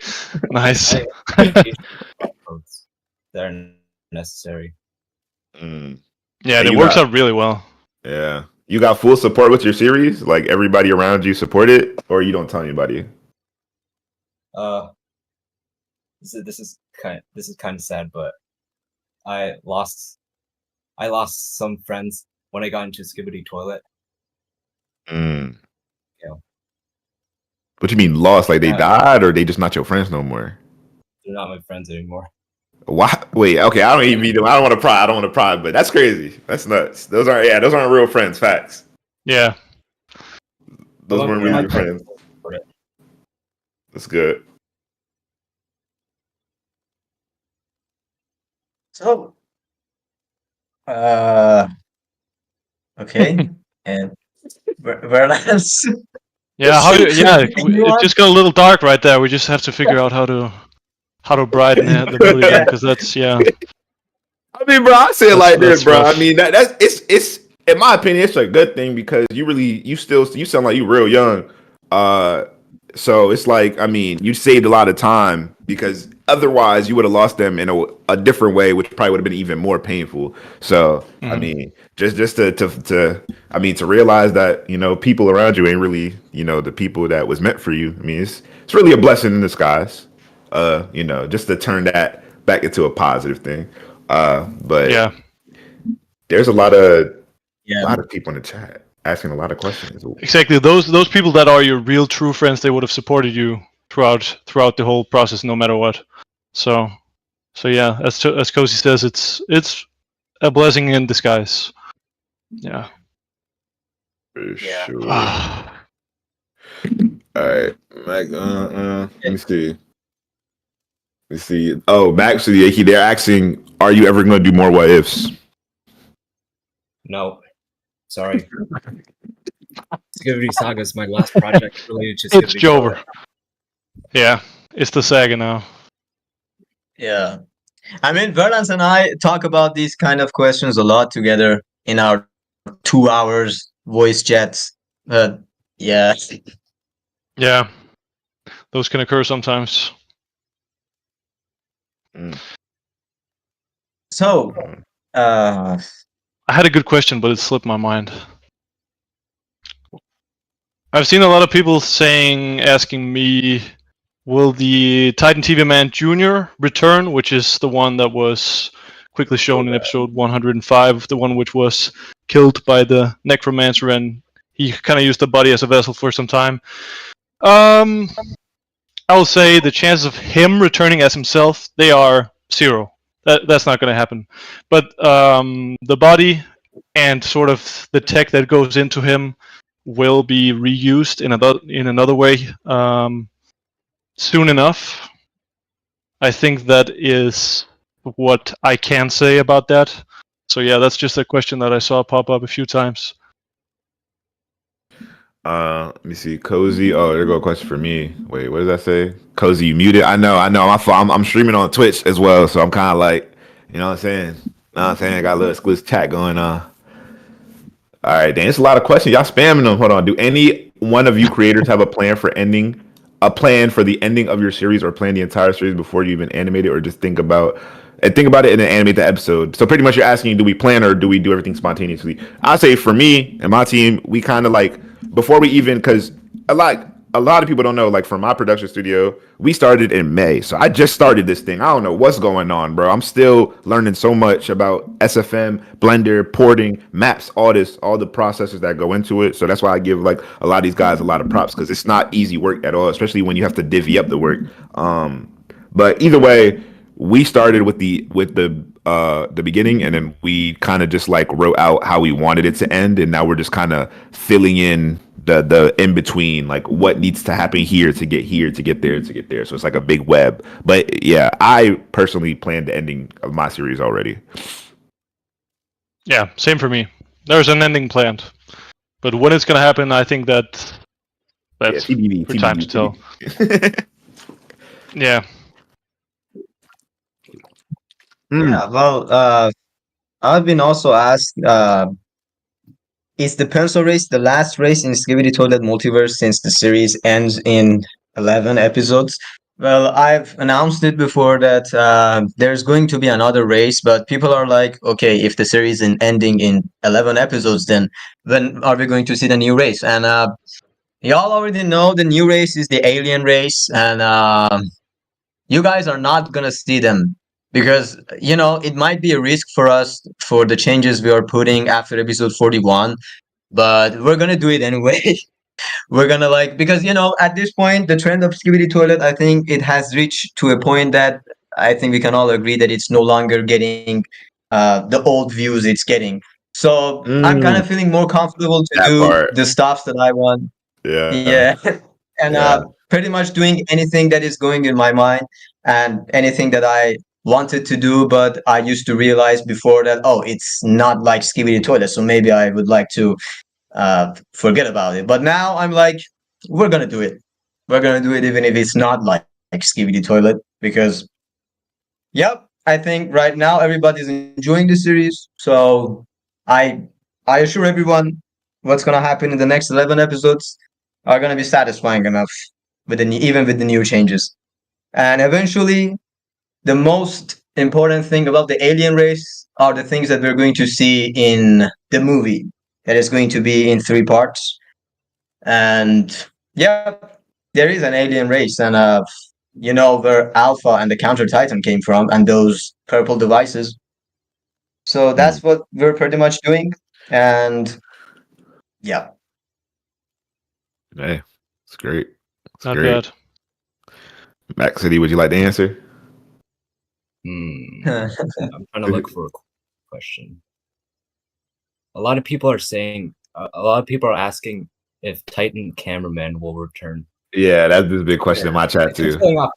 nice. Clothes that are necessary. Yeah, it works out really well. Yeah. You got full support with your series? Like everybody around you support it, or you don't tell anybody? This is kind of sad, but I lost some friends when I got into Skibidi Toilet. Yeah. What you mean lost? Like they died, or they just not your friends no more? They're not my friends anymore. Why? Wait, okay, I don't even mean them. I don't want to pry, but that's crazy. That's nuts. Those aren't real friends. Facts. Yeah. Those weren't really your friends. That's good. So, okay, and Virlance. Yeah, it just got a little dark right there. We just have to figure out how to how to brighten the mood again, because that's I mean, bro, I say it like this, that's bro. rough. I mean, that's it's in my opinion, it's a good thing because you sound like you real young. So it's like, I mean, you saved a lot of time because otherwise you would have lost them in a different way, which probably would have been even more painful. So I mean, just to I mean, to realize that, you know, people around you ain't really, you know, the people that was meant for you. I mean, it's really a blessing in disguise. You know, just to turn that back into a positive thing. But Yeah, there's a lot of Yeah. people in the chat asking a lot of questions. exactly. Those people that are your real true friends, they would have supported you throughout the whole process, no matter what. So yeah, as Cozy says, it's a blessing in disguise. Yeah. For Yeah. sure. All right, Mac. Let me see. Let's see. Oh, Maxedy, they're asking, are you ever going to do more what ifs? No, sorry. Skibidi Saga is my last project related to It's Skibidi Jover. Toilet. Yeah, it's the saga now. Yeah. I mean, Virlance and I talk about these kind of questions a lot together in our 2 hours voice chats. But yeah. Yeah, those can occur sometimes. So, uh, I had a good question, but it slipped my mind. I've seen a lot of people asking me, will the Titan TV Man Jr. return, which is the one that was quickly shown in episode 105, the one which was killed by the Necromancer, and he kind of used the body as a vessel for some time. I will say the chances of him returning as himself, they are 0. That's not going to happen. But the body and sort of the tech that goes into him will be reused in another way soon enough. I think that is what I can say about that. So yeah, that's just a question that I saw pop up a few times. Let me see. Cozy. Oh, there go a question for me. Wait, what does that say? Cozy, you muted? I know. I'm streaming on Twitch as well, so I'm kind of like, you know what I'm saying? I got a little exclusive chat going on. All right, Dan. It's a lot of questions. Y'all spamming them. Hold on. Do any one of you creators have a plan for the ending of your series, or plan the entire series before you even animate it, or just think about it and then animate the episode? So pretty much you're asking, do we plan or do we do everything spontaneously? I say for me and my team, we kind of like before we even, because a lot of people don't know, like for my production studio, we started in May. So I just started this thing. I don't know what's going on, bro. I'm still learning so much about SFM, Blender, porting, maps, all the processes that go into it. So that's why I give like a lot of these guys a lot of props, because it's not easy work at all, especially when you have to divvy up the work. But either way, we started with the beginning, and then we kind of just like wrote out how we wanted it to end, and now we're just kind of filling in the in between, like what needs to happen here to get there. So it's like a big web. But yeah, I personally planned the ending of my series already. Yeah, same for me. There's an ending planned, but when it's gonna happen, I think that's TBD, for time to tell. Yeah. yeah, well, I've been also asked, is the pencil race the last race in Skibidi Toilet Multiverse since the series ends in 11 episodes? Well, I've announced it before that there's going to be another race, but people are like, okay, if the series is ending in 11 episodes, then when are we going to see the new race? And y'all already know the new race is the alien race, and you guys are not gonna see them because, you know, it might be a risk for us for the changes we are putting after episode 41, but we're gonna do it anyway. We're gonna like, because, you know, at this point the trend of Skibidi Toilet, I think it has reached to a point that I think we can all agree that it's no longer getting the old views it's getting. So I'm kind of feeling more comfortable to That do part. the stuffs that I want. Yeah. Yeah. And Yeah. pretty much doing anything that is going in my mind and anything that I wanted to do, but I used to realize before that, oh, it's not like Skibidi Toilet, so maybe I would like to forget about it. But now I'm like, we're gonna do it. We're gonna do it even if it's not like Skibidi Toilet, because Yep, I think right now everybody's enjoying the series. So I I assure everyone what's gonna happen in the next 11 episodes are gonna be satisfying enough with even with the new changes. And eventually, the most important thing about the alien race are the things that we're going to see in the movie that is going to be in 3 parts. And yep, there is an alien race, and where Alpha and the Counter Titan came from, and those purple devices. So Mm. that's what we're pretty much doing. And yeah. Hey, it's great. It's Not great. bad. Maxedy, would you like to answer? I'm trying to look for a question. A lot of people are saying, a lot of people are asking if Titan cameraman will return. Yeah, that's a big question in my I chat think too. killing off,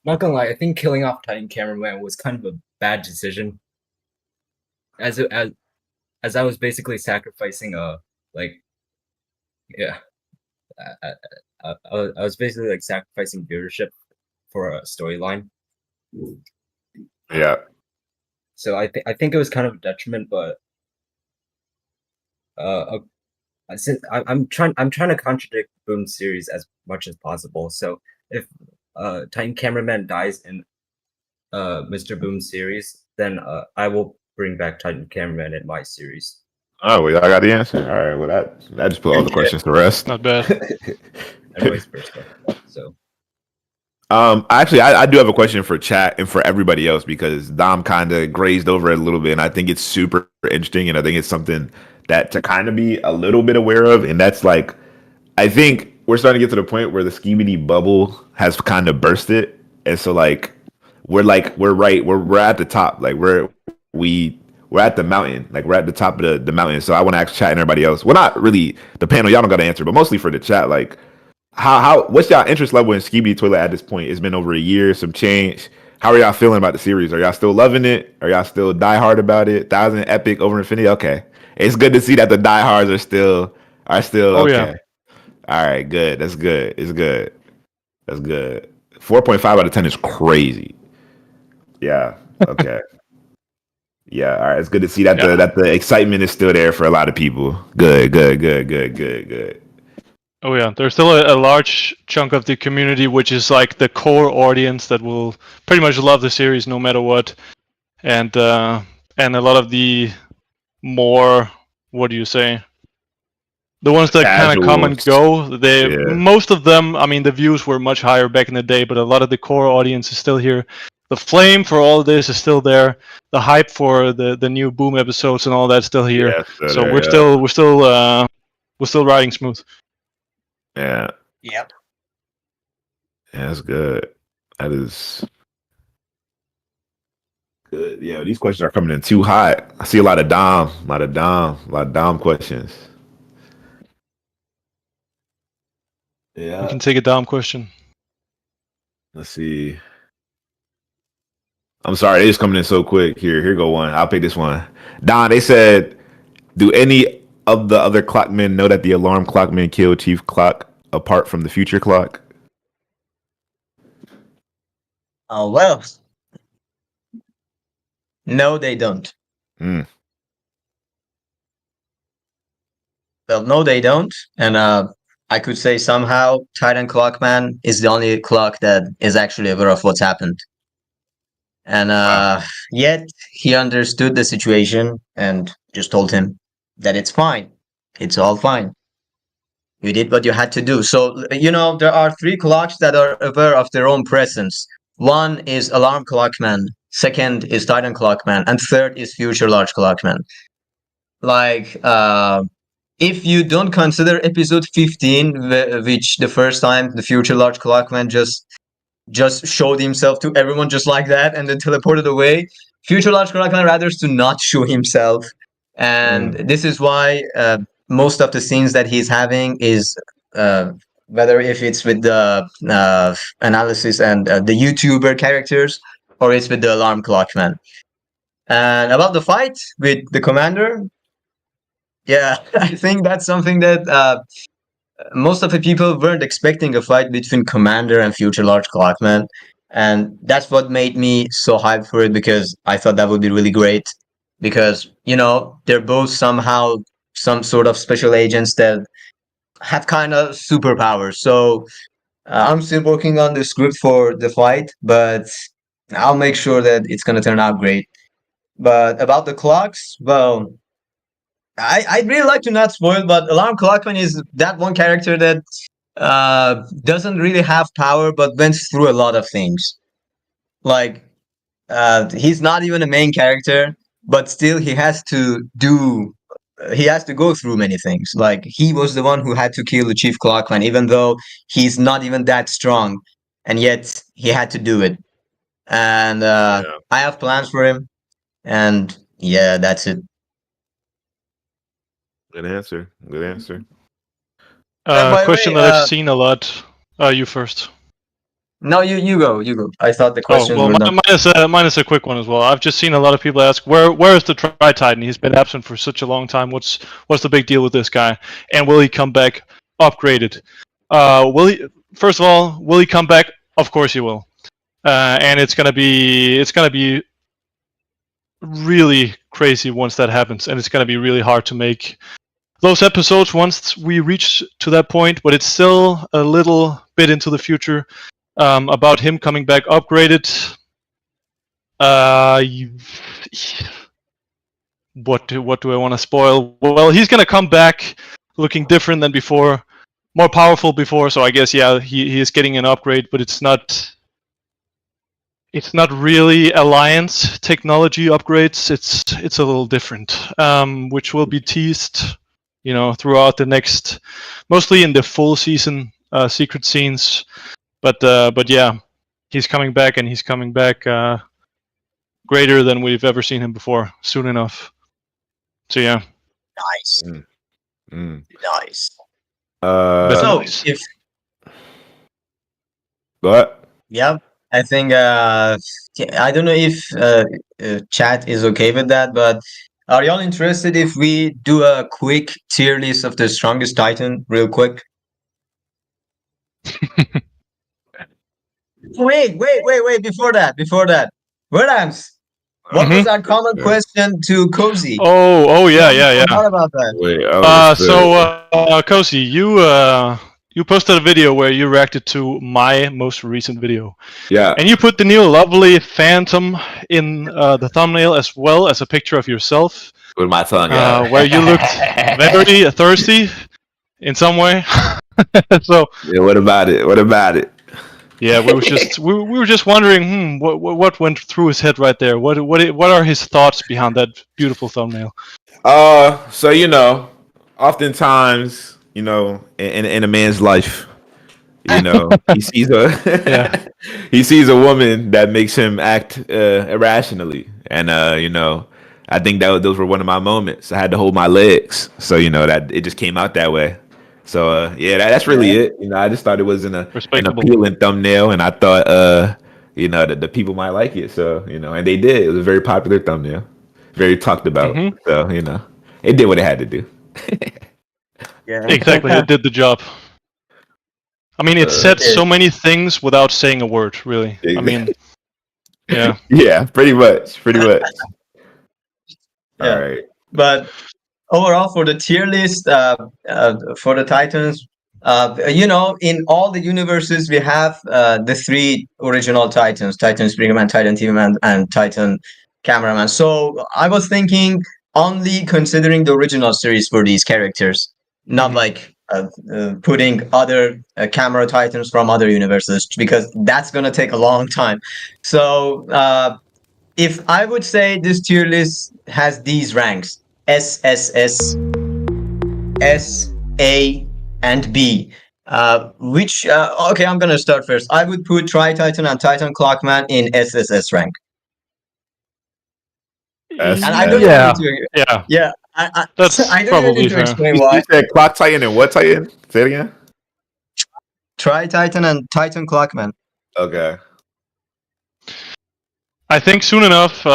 not gonna lie, I think killing off Titan cameraman was kind of a bad decision. As I was basically sacrificing yeah, I was basically like sacrificing viewership for a storyline. Yeah. So I think it was kind of a detriment, but I'm trying to contradict Boom series as much as possible. So if Titan Cameraman dies in Mr. Boom series, then I will bring back Titan Cameraman in my series. Oh, well, I got the answer. All right. Well, that just put all the questions to rest. Not bad. And vice versa. So Actually, I do have a question for chat and for everybody else because Dom kind of grazed over it a little bit, and I think it's super interesting, and I think it's something that to kind of be a little bit aware of, and that's like, I think we're starting to get to the point where the Skibidi bubble has kind of bursted, and so we're at the top, like we're at the mountain, like we're at the top of the mountain. So I want to ask chat and everybody else. Well, not really the panel, y'all don't got to answer, but mostly for the chat, like. What's y'all interest level in Skibidi Toilet at this point? It's been over a year, some change. How are y'all feeling about the series? Are y'all still loving it? Are y'all still diehard about it? 1,000 epic over infinity? Okay. It's good to see that the diehards are still Oh, okay. yeah. All right, good. That's good. It's good. That's good. 4.5 out of 10 is crazy. Yeah. Okay. Yeah. All right. It's good to see that Yeah. the excitement is still there for a lot of people. Good. Good. Good. Good. Good. Good. Oh yeah, there's still a large chunk of the community which is like the core audience that will pretty much love the series no matter what, and a lot of the more, what do you say, the ones that kind of come and Casuals. go, Yeah. most of them, I mean, the views were much higher back in the day, but a lot of the core audience is still here. The flame for all this is still there. The hype for the new Boom episodes and all that's still here. Yeah. So there, we're yeah. still riding smooth. Yeah. Yep. Yeah, that's good. That is good. Yeah, these questions are coming in too hot. I see a lot of Dom questions. We Yeah. can take a Dom question. Let's see. I'm sorry, they just coming in so quick. Here go one. I'll pick this one. Don, they said, do any of the other clockmen know that the alarm clockmen killed Chief Clock apart from the future clock? Oh well. No, they don't. Mm. Well, no, they don't. And I could say somehow Titan Clockman is the only clock that is actually aware of what's happened. And Wow. yet he understood the situation and just told him that it's fine. It's all fine. You did what you had to do. So, there are 3 clocks that are aware of their own presence. One is Alarm Clockman, second is Titan Clockman, and third is Future Large Clockman. Like, if you don't consider episode 15, which the first time the Future Large Clockman just showed himself to everyone just like that and then teleported away. Future Large Clockman rather to not show himself, and this is why most of the scenes that he's having is whether if it's with the analysis and the YouTuber characters or it's with the Alarm Clockman. And about the fight with the commander, yeah, I think that's something that most of the people weren't expecting a fight between Commander and Future Large Clockman. And that's what made me so hyped for it, because I thought that would be really great. Because, they're both somehow some sort of special agents that have kind of superpowers. So I'm still working on the script for the fight, but I'll make sure that it's going to turn out great. But about the clocks, well, I'd really like to not spoil, but Alarm Clockman is that one character that doesn't really have power, but went through a lot of things. Like, he's not even a main character, but still he has to go through many things. Like, he was the one who had to kill the Chief Clockman, even though he's not even that strong, and yet he had to do it. And Yeah. I have plans for him, and yeah, that's it. Good answer. Good answer. By the Question way, that I've seen a lot. You first. no, you go. I thought the Oh questions well, were done. mine is a quick one as well. I've just seen a lot of people ask, where is the Tri-Titan? He's been absent for such a long time. What's the big deal with this guy? And will he come back upgraded? Will he? First of all, will he come back? Of course he will. And it's gonna be really crazy once that happens, and it's gonna be really hard to make those episodes once we reach to that point. But it's still a little bit into the future. About him coming back upgraded. What do I want to spoil? Well, he's gonna come back looking different than before, more powerful before. So I guess he is getting an upgrade, but it's not really Alliance technology upgrades. It's a little different, which will be teased, throughout the next, mostly in the full season secret scenes. But yeah, he's coming back, and he's coming back greater than we've ever seen him before. Soon enough. So yeah. Nice, nice. So Nice. if What? yeah, I think I don't know if chat is okay with that, but are y'all interested if we do a quick tier list of the strongest Titan, real quick? Wait. Before that, Virlance, what was our common question to Cozy? Oh yeah. Forgot about that. Wait. Cozy, you posted a video where you reacted to my most recent video, Yeah. and you put the new lovely Phantom in the thumbnail, as well as a picture of yourself, With my tongue out. where you looked very thirsty in some way. So Yeah, what about it? yeah, we were just wondering, what went through his head right there? What are his thoughts behind that beautiful thumbnail? So oftentimes, in a man's life, he sees Yeah. he sees a woman that makes him act irrationally, and I think those were one of my moments. I had to hold my legs, so that it just came out that way. So yeah, that's really it. I just thought it was an Respectable. appealing thumbnail, and I thought that the people might like it. So and they did. It was a very popular thumbnail, very talked about. Mhm. So it did what it had to do. Yeah, Exactly, it did the job. I mean, it said so many things without saying a word, really. I mean, yeah. Yeah, pretty much. Yeah. All right. But overall, for the tier list, for the Titans, in all the universes, we have the three original Titans: Titan Springerman, Titan TV Man, and Titan Cameraman. So I was thinking only considering the original series for these characters, not like putting other camera Titans from other universes, because that's gonna take a long time. So if I would say this tier list has these ranks: S, S, S, S, A, and B. Which okay, I'm gonna start first. I would put Tri Titan and Titan Clockman in SSS rank, and I don't even need to. Yeah, That's I don't even probably need to fair. explain You why. said Clock Titan and what Titan? Say it again. Tri Titan and Titan Clockman. Okay. I think soon enough,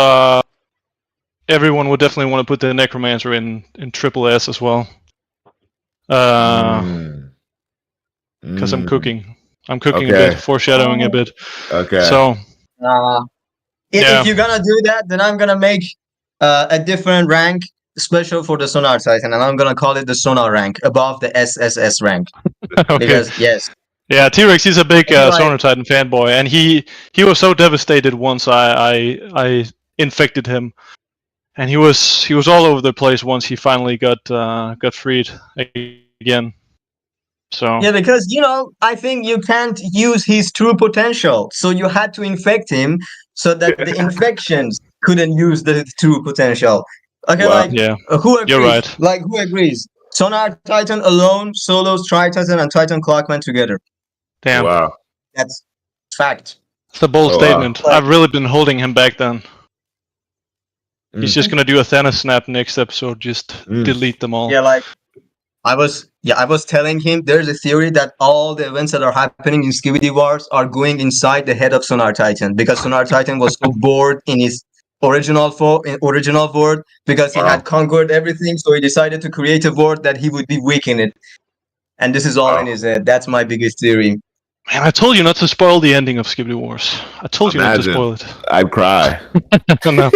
everyone would definitely want to put the Necromancer in triple S as well. Because I'm cooking. I'm cooking a bit, foreshadowing a bit. Okay. So if you're gonna do that, then I'm gonna make a different rank special for the Sonar Titan, and I'm gonna call it the Sonar rank above the SSS rank. okay. Because yes, Yeah, T-Rex, he's a big Anyway. Sonar Titan fanboy, and he was so devastated once I infected him, and he was all over the place once he finally got freed again. So yeah, because I think you can't use his true potential, so you had to infect him so that the infections couldn't use the true potential. Okay, Wow. like yeah, who agrees? you're right. Like who agrees? Sonar Titan alone, Solos Tri-Titan, and Titan Clockman together. Damn, Wow. That's fact. it's a bold Oh, wow. statement. I've really been holding him back. Then he's Mm. just gonna do a Thanos snap next episode. Just Mm. delete them all. Yeah, like I was telling him there's a theory that all the events that are happening in Skibidi Wars are going inside the head of Sonar Titan, because Sonar Titan was so bored in his original world because he Wow. had conquered everything, so he decided to create a world that he would be weak in it. And this is all in his head. That's my biggest theory. Man, I told you not to spoil the ending of Skibidi Wars. I told you not to Imagine. spoil it. I'd cry. No,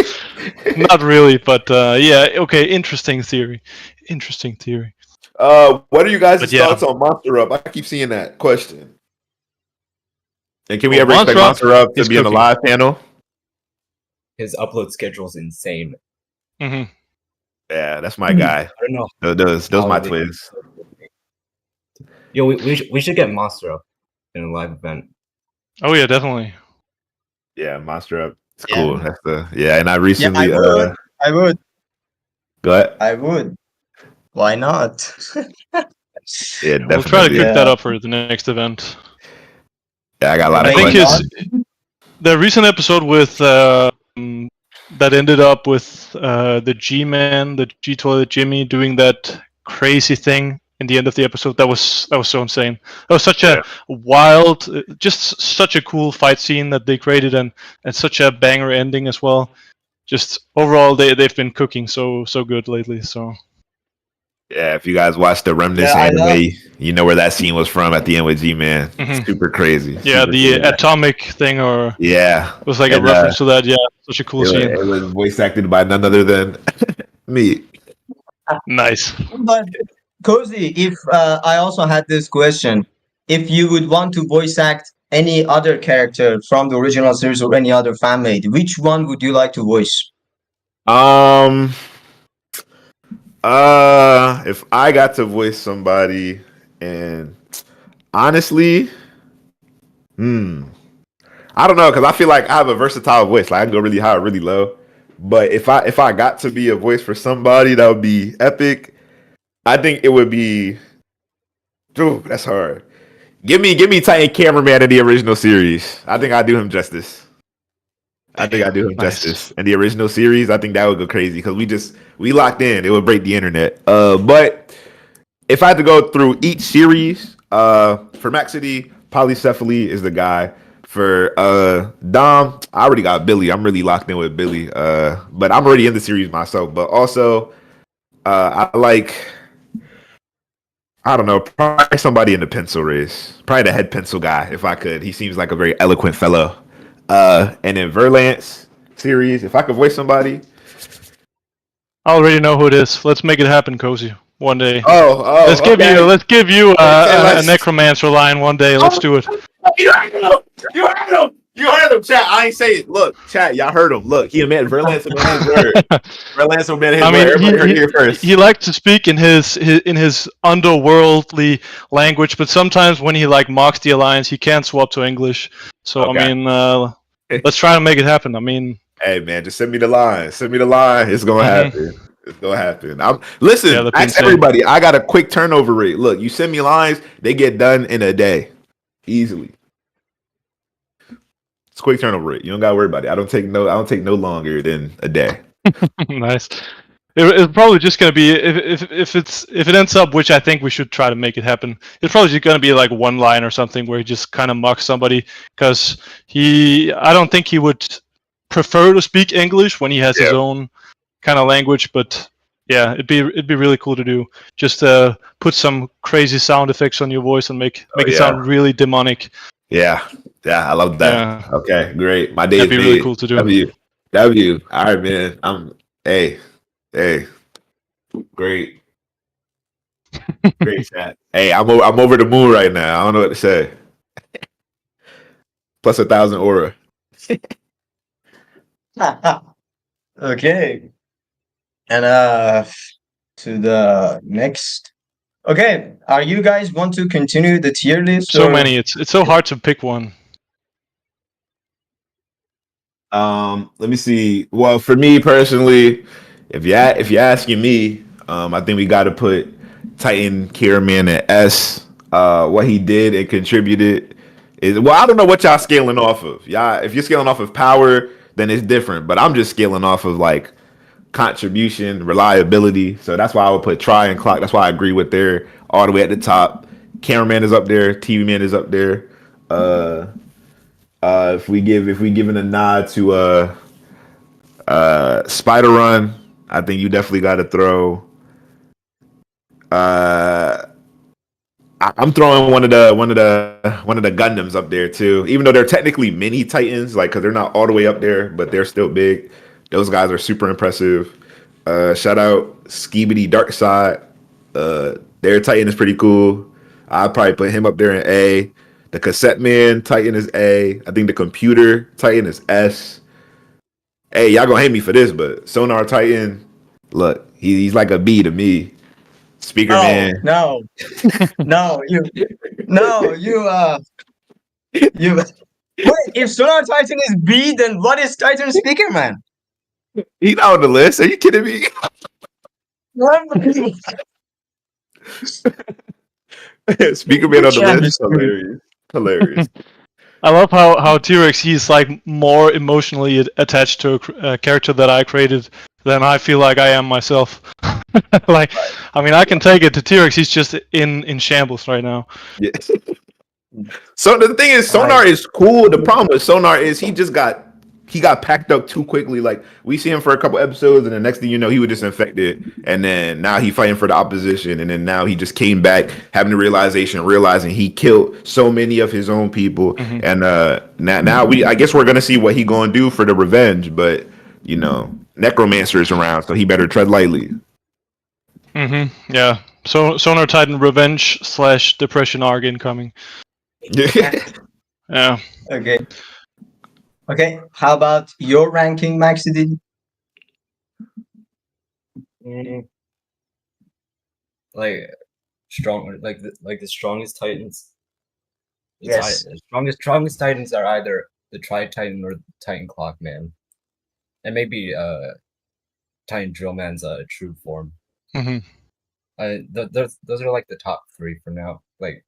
not really, but yeah, okay, interesting theory. Interesting theory. What are you guys' But yeah. thoughts on Monster Up? I keep seeing that question. And can we Well, ever expect Monster Monster Up to is be on the cooking. live panel? His upload schedule's insane. Hmm. Yeah, that's my guy. I don't know. Those how my they- twins. Yo, we should get Monster up in a live event. Oh yeah, definitely. Yeah, Monster Up. It's Yeah. cool. That's and I Yeah, recently I would. go ahead. I would. Why not? Yeah, definitely. We'll try to cook Yeah. that up for the next event. Yeah, I got a lot I of think questions. the recent episode with that ended up with the G-Man, the G-Toilet Jimmy doing that crazy thing in the end of the episode. That was so insane. That was such a wild, just such a cool fight scene that they created, and such a banger ending as well. Just overall, they've been cooking so good lately. So Yeah, if you guys watched the Remnants Yeah, I anime, you know where that scene was from at the end with G-Man. Mhm. Super crazy. yeah, Super the cool. atomic thing, or Yeah. it was like And, a reference to that. Yeah, such a cool scene. It was voice acted by none other than me. Nice. But Cozy, if I also had this question, if you would want to voice act any other character from the original series or any other fan made, which one would you like to voice? If I got to voice somebody, and honestly, I don't know, because I feel like I have a versatile voice. Like I can go really high or really low. But if I got to be a voice for somebody, that would be epic. I think it would be. Dude, that's hard. Give me Titan Cameraman in the original series. I think I do him justice. Nice. Justice. In the original series, I think that would go crazy because we locked in. It would break the internet. But if I had to go through each series, for Maxedy, Polycephaly is the guy. For Dom, I already got Billy. I'm really locked in with Billy. But I'm already in the series myself. But also, I like, I don't know, probably somebody in the pencil race. Probably the head pencil guy, if I could. He seems like a very eloquent fellow. And in Virlance series, if I could voice somebody. I already know who it is. Let's make it happen, Cozy. One day. Oh, let's give you a necromancer line one day. Let's do it. You heard him, chat. I ain't say it. Look, chat, y'all heard him. Look, he admitted Virlance admitted his word. Virlance admitted his word. Everybody heard it here first. He likes to speak in his underworldly language, but sometimes when he mocks the alliance, he can't swap to English. So Okay. I mean, let's try to make it happen. I mean, hey man, just send me the line. Send me the line. It's gonna happen. It's gonna happen. Listen, Yeah, ask everybody. I got a quick turnover rate. Look, you send me lines, they get done in a day, easily. It's quick turnover rate. You don't gotta worry about it. I don't take no longer than a day. nice. It's probably just gonna be if it ends up, which I think we should try to make it happen. It's probably just gonna be like one line or something where he just kind of mocks somebody because I don't think he would prefer to speak English when he has his own kind of language, but yeah, it'd be really cool to do. Just put some crazy sound effects on your voice and make it sound really demonic. Yeah, I love that. Yeah. Okay, great. My day That'd is be really made. cool to do. W. All right, man. Hey, great, great chat. Hey, I'm over the moon right now. I don't know what to say. Plus 1,000 aura. Okay. And to the next. Okay, are you guys want to continue the tier list? So or... many. It's so hard to pick one. Let me see. Well, for me personally, if you're asking me, I think we got to put Titan Kiraman at S. What he did and contributed is, well, I don't know what y'all scaling off of. Y'all, if you're scaling off of power, then it's different. But I'm just scaling off of like contribution, reliability. So that's why I would put Try and Clock. That's why I agree with there all the way at the top. Cameraman is up there. TV Man is up there. If we giving a nod to Spider Run, I think you definitely got to throw. I'm throwing one of the Gundams up there too. Even though they're technically mini Titans, like because they're not all the way up there, but they're still big. Those guys are super impressive. Shout out Skibidi Dark Side. Their Titan is pretty cool. I'd probably put him up there in A. The Cassette Man Titan is A. I think the Computer Titan is S. Hey, y'all gonna hate me for this, but Sonar Titan, look, he's like a B to me. Speaker Man. No, you. Wait, if Sonar Titan is B, then what is Titan Speaker Man? He's not on the list. Are you kidding me? Speaker Man on the list. Hilarious. I love how T-Rex, he's like more emotionally attached to a character that I created than I feel like I am myself. Like, I mean, I can take it to T-Rex. He's just in shambles right now. Yeah. So the thing is, Sonar is cool. The problem with Sonar is he got packed up too quickly. Like we see him for a couple episodes, and the next thing you know, he was just infected, and then now he fighting for the opposition, and then now he just came back having the realizing he killed so many of his own people, and now I guess we're gonna see what he gonna do for the revenge, but you know, Necromancer is around, so he better tread lightly. Yeah. So Sonar Titan Revenge / Depression arc incoming. Yeah. Okay. How about your ranking, Maxedy? Like strong, like the strongest Titans. Yes. Strongest Titans are either the Tri Titan or the Titan Clock Man, and maybe Titan Drill Man's true form. Those are like the top 3 for now. Like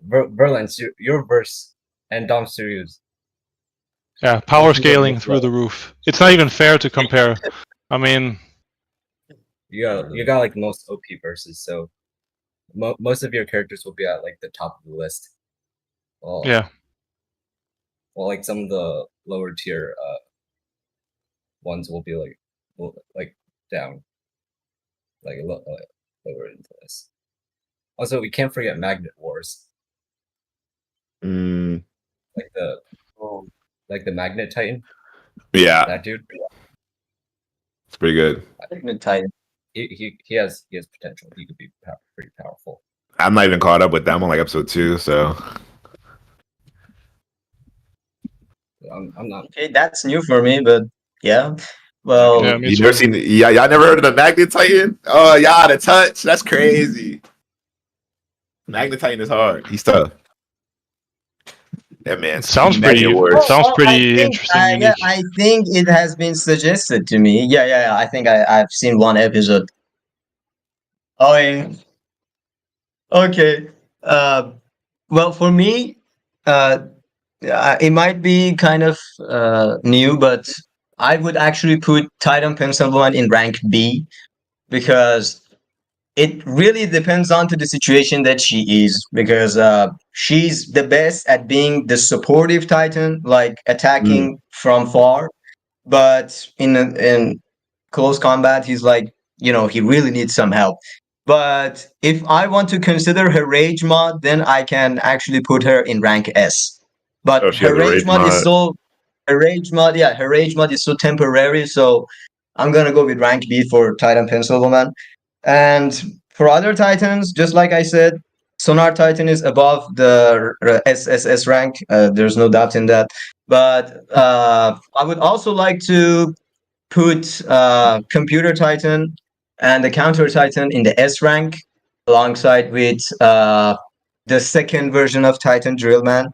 Virlance, your verse, and Dom Studios. Yeah, power scaling through the roof. It's not even fair to compare. I mean, you got like most OP verses, so most of your characters will be at like the top of the list. Well, yeah. Well, like some of the lower tier ones will be like down, like lower into this. Also, we can't forget Magnet Wars. Like the Magnet Titan. Yeah, that dude. It's pretty good. Magnet Titan. He has potential. He could be pretty powerful. I'm not even caught up with that. I'm on like episode 2, so I'm not. Okay, that's new for me, but yeah. Well, Yeah, me you too. never seen? Y'all never heard of the Magnet Titan? Oh, y'all the touch. That's crazy. Magnet Titan is hard. He's tough. That man Sounds pretty interesting. Yeah, I think it has been suggested to me. Yeah. I think I've seen one episode. Oh, yeah. Okay. Well, for me, it might be kind of new, but I would actually put Titan Pencil One in rank B because it really depends on to the situation that she is, because she's the best at being the supportive Titan, like attacking from far, but in close combat, he's like, he really needs some help. But if I want to consider her rage mod, then I can actually put her in rank S. But Oh, she has her a rage rage mod is mod. so her rage mod, yeah, her rage mod is so temporary. So I'm gonna go with rank B for Titan Pencil Woman. And for other Titans, just like I said, Sonar Titan is above the SSS rank. There's no doubt in that. But I would also like to put Computer Titan and the Counter Titan in the S rank, alongside with the second version of Titan Drillman,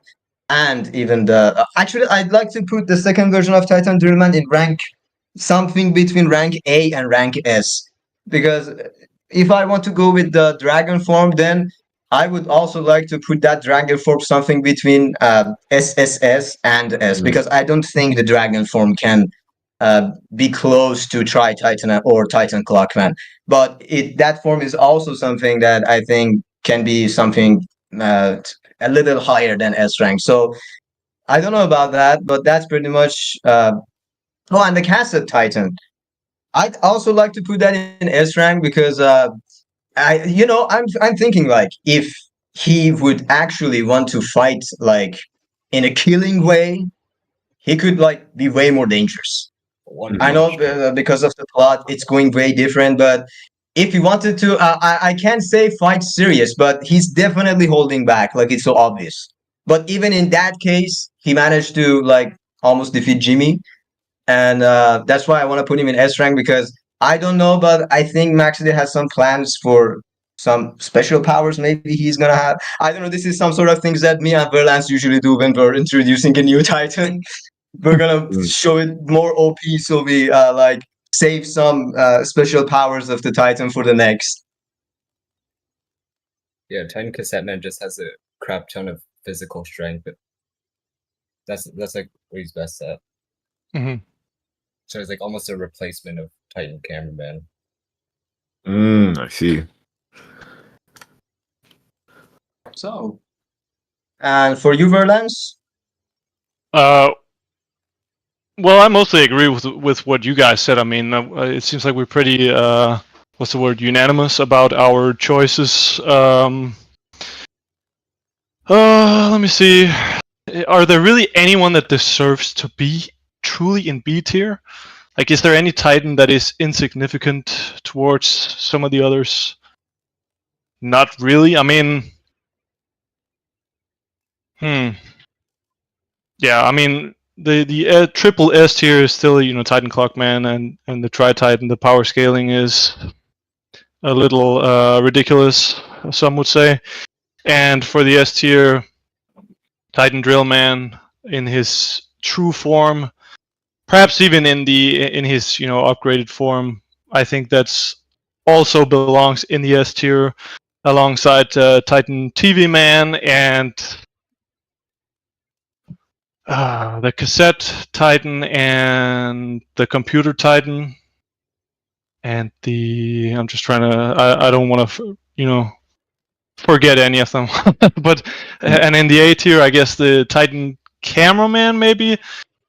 and even the actually I'd like to put the second version of Titan Drillman in rank something between rank A and rank S, because if I want to go with the dragon form, then I would also like to put that dragon form something between SSS and S, because I don't think the dragon form can be close to Tri Titan or Titan Clockman. But that form is also something that I think can be something a little higher than S rank. So I don't know about that, but that's pretty much. Oh, and the Cassette Titan. I'd also like to put that in S rank because I'm thinking like if he would actually want to fight like in a killing way, he could like be way more dangerous. I know because of the plot, it's going way different. But if he wanted to, I can't say fight serious, but he's definitely holding back. Like it's so obvious. But even in that case, he managed to like almost defeat Jimmy, and that's why I want to put him in S rank, because I don't know, but I think Maxedy has some plans for some special powers. Maybe he's gonna have. I don't know. This is some sort of things that me and Virlance usually do when we're introducing a new Titan. We're gonna show it more OP, so we like save some special powers of the Titan for the next. Yeah, Titan Cassette Man just has a crap ton of physical strength, but that's like what he's best at. Mm-hmm. So it's like almost a replacement of Titan Cameraman. I see. So, and for you, Virlance? Well, I mostly agree with what you guys said. I mean, it seems like we're pretty what's the word, unanimous about our choices. Let me see. Are there really anyone that deserves to be truly in B tier? Like, is there any Titan that is insignificant towards some of the others? Not really. I mean, yeah. I mean, the triple S tier is still, Titan Clockman and the Tri Titan. The power scaling is a little ridiculous, some would say. And for the S tier, Titan Drillman in his true form, perhaps even in his upgraded form, I think that's also belongs in the S tier, alongside Titan TV Man and the Cassette Titan and the Computer Titan and I'm just trying to. I don't want to forget any of them. But and in the A tier, I guess the Titan Cameraman, maybe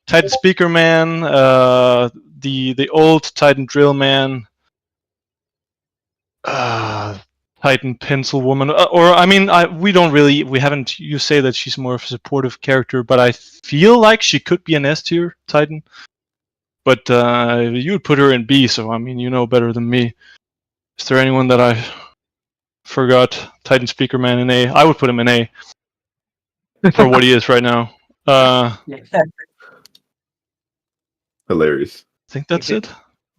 Titan Speaker Man, the old Titan Drill Man, Titan Pencil Woman, or I mean, we haven't. You say that she's more of a supportive character, but I feel like she could be an S tier Titan. But you would put her in B, so I mean, you know better than me. Is there anyone that I forgot? Titan Speaker Man in A. I would put him in A for what he is right now. Hilarious. I think that's it.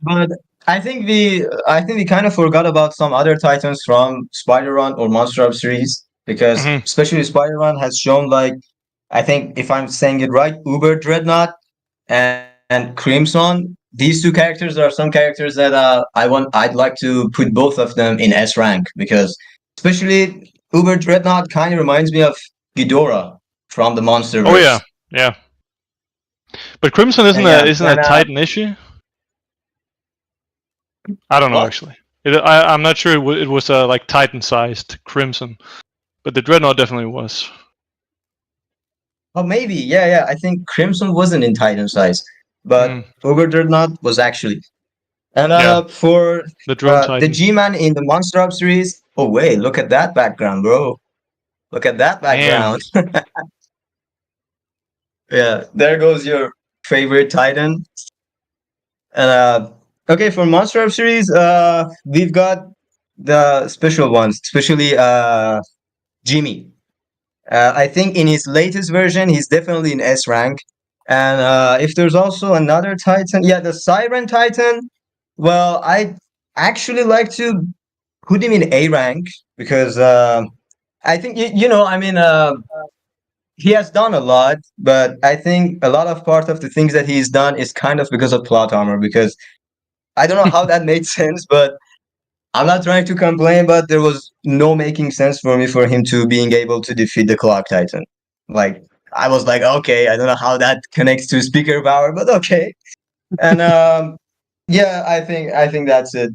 But I think we kind of forgot about some other Titans from Spider-Run or Monster Up series, because especially Spider-Run has shown, like, I think if I'm saying it right, Uber Dreadnought and Crimson. These two characters are some characters that I'd like to put both of them in S rank, because especially Uber Dreadnought kind of reminds me of Ghidorah from the Monsterverse. Oh yeah. But Crimson isn't a Titan issue. I don't know actually. I'm not sure it was like Titan-sized Crimson, but the Dreadnought definitely was. Oh, maybe. Yeah. I think Crimson wasn't in Titan size, but Uber Dreadnought was actually. And Yeah. for The drone the titan. G-Man in the Monster Up series, oh wait, look at that background, bro. Look at that Damn. background. Yeah, there goes your favorite Titan. And okay, for Monster Up series, we've got the special ones, especially Jimmy. I think in his latest version, he's definitely in S rank. And if there's also another Titan, yeah, the Siren Titan. Well, I actually like to put him in A rank because I think I mean, he has done a lot, but I think a lot of part of the things that he's done is kind of because of plot armor. Because I don't know how that made sense, but I'm not trying to complain, but there was no making sense for me for him to being able to defeat the Clock Titan. Like I was like, okay, I don't know how that connects to speaker power, but okay. And yeah, I think that's it.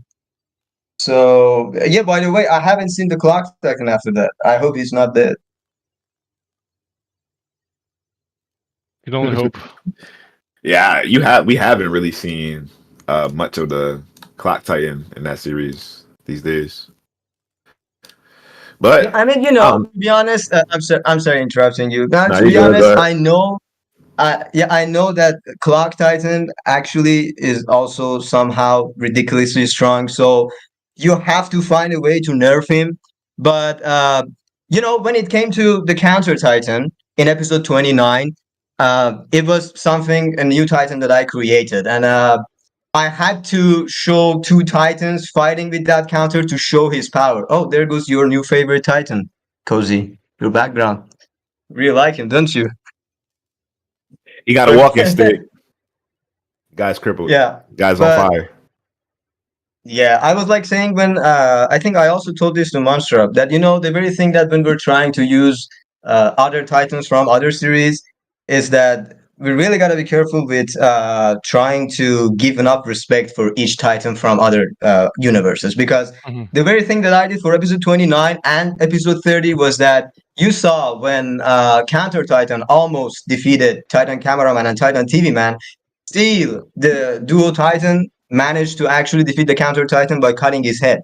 So yeah, by the way, I haven't seen the Clock Titan after that. I hope he's not dead. You can only hope. Yeah, we haven't really seen much of the Clock Titan in that series these days. But I mean, to be honest, I'm sorry interrupting you. Now, no, to you be go honest, ahead. I know yeah, I know that Clock Titan actually is also somehow ridiculously strong. So you have to find a way to nerf him. But when it came to the Counter Titan in episode 29, it was something a new Titan that I created, and I had to show two Titans fighting with that counter to show his power. Oh, there goes your new favorite Titan, Cozy. Your background. Really like him, don't you? He got a walking stick. Guy's crippled. Yeah, Guy's on but fire. yeah, I was like saying when I think I also told this to Monster Up that the very thing that when we're trying to use other titans from other series is that we really got to be careful with trying to give enough respect for each titan from other universes, because Mhm. the very thing that I did for episode 29 and episode 30 was that you saw when Counter Titan almost defeated Titan Cameraman and Titan TV Man. Still, the duo Titan managed to actually defeat the Counter Titan by cutting his head.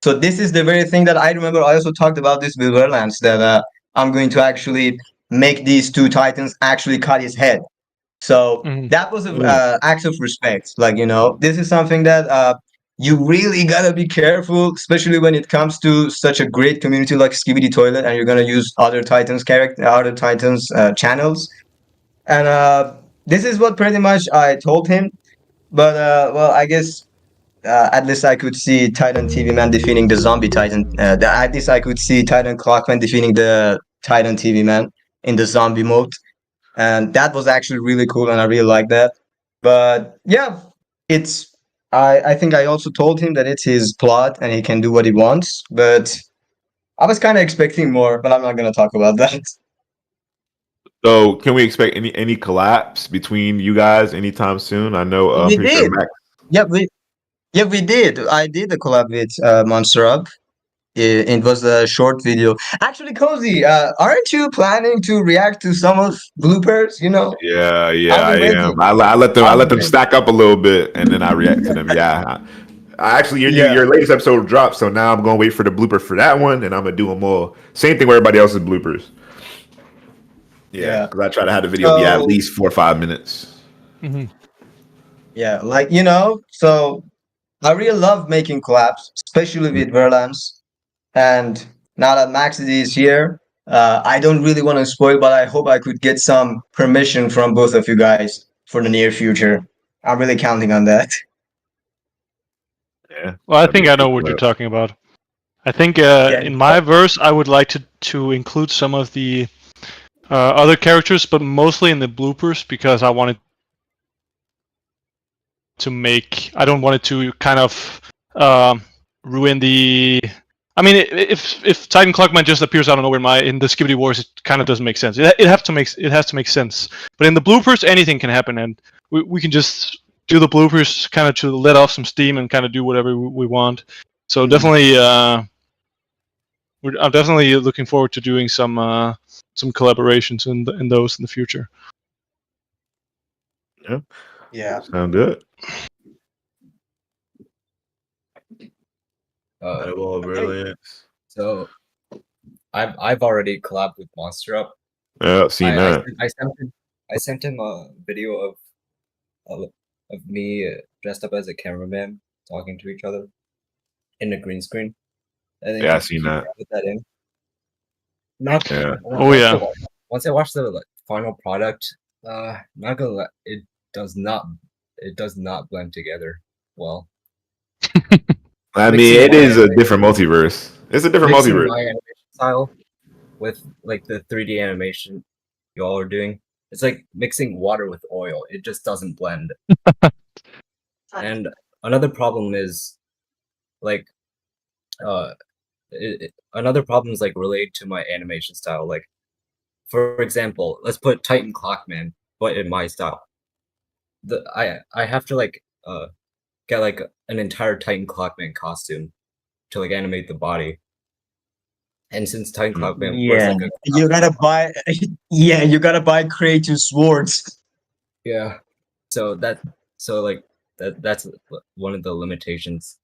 So this is the very thing that I remember. I also talked about this with Virlance, that I'm going to actually make these two Titans actually cut his head. So Mhm. that was an act of respect. Like this is something that you really gotta be careful, especially when it comes to such a great community like Skibidi Toilet, and you're gonna use other Titans channels. And this is what pretty much I told him. But well, I guess at least I could see Titan TV Man defeating the Zombie Titan. At least I could see Titan Clockman defeating the Titan TV Man in the zombie mode, and that was actually really cool, and I really like that. But yeah, it's I think I also told him that it's his plot and he can do what he wants. But I was kind of expecting more, but I'm not gonna talk about that. So, can we expect any collapse between you guys anytime soon? I know. I'm We pretty sure did. Max. Yeah, we did. I did a collab with Monster Up. It was a short video. Actually, Cozy, aren't you planning to react to some of bloopers? Yeah, I'll I be am. ready. I let them. I I'll let be them ready. stack up a little bit, and then I react to them. Yeah. I actually, Yeah, your latest episode dropped, so now I'm going to wait for the blooper for that one, and I'm gonna do them all. Same thing with everybody else's bloopers. Yeah, yeah. because I try to have the video be at So least 4 or 5 minutes. Mhm. yeah, like so I really love making collabs, especially with Virlance. And now that Maxedy is here, I don't really want to spoil, but I hope I could get some permission from both of you guys for the near future. I'm really counting on that. Yeah, Well, I that'd be think a I know good what you're clip. talking about. I think Yeah, in my verse, I would like to include some of the other characters, but mostly in the bloopers because I wanted to make. I don't want it to kind of ruin the. I mean, if Titan Clockman just appears out of nowhere in the Skibidi Wars, it kind of doesn't make sense. It has to make sense. But in the bloopers, anything can happen, and we can just do the bloopers kind of to let off some steam and kind of do whatever we want. So definitely, I'm definitely looking forward to doing some collaborations in those in the future. Yeah, yeah. sound good. Edible Virlance. So I've already collabed with Monster Up. Yeah, I've seen that. I sent him a video of me dressed up as a cameraman talking to each other in a green screen. I think Yeah, I've seen he that. put that in. Not Yeah. Oh, yeah. Once I watched the final product, not gonna lie, it does not blend together well. I mean, Mixing it my is a animation- different multiverse. It's a different mixing multiverse. my animation style with like the 3D animation y'all are doing. It's like mixing water with oil. It just doesn't blend. And another problem is like another problem is like related to my animation style. Like for example, let's put Titan Clockman, but in my style. I have to like get like an entire Titan Clockman costume to like animate the body. And since Titan Clockman wears like a you gotta buy. Yeah, you gotta buy creative swords. yeah, so like that's one of the limitations.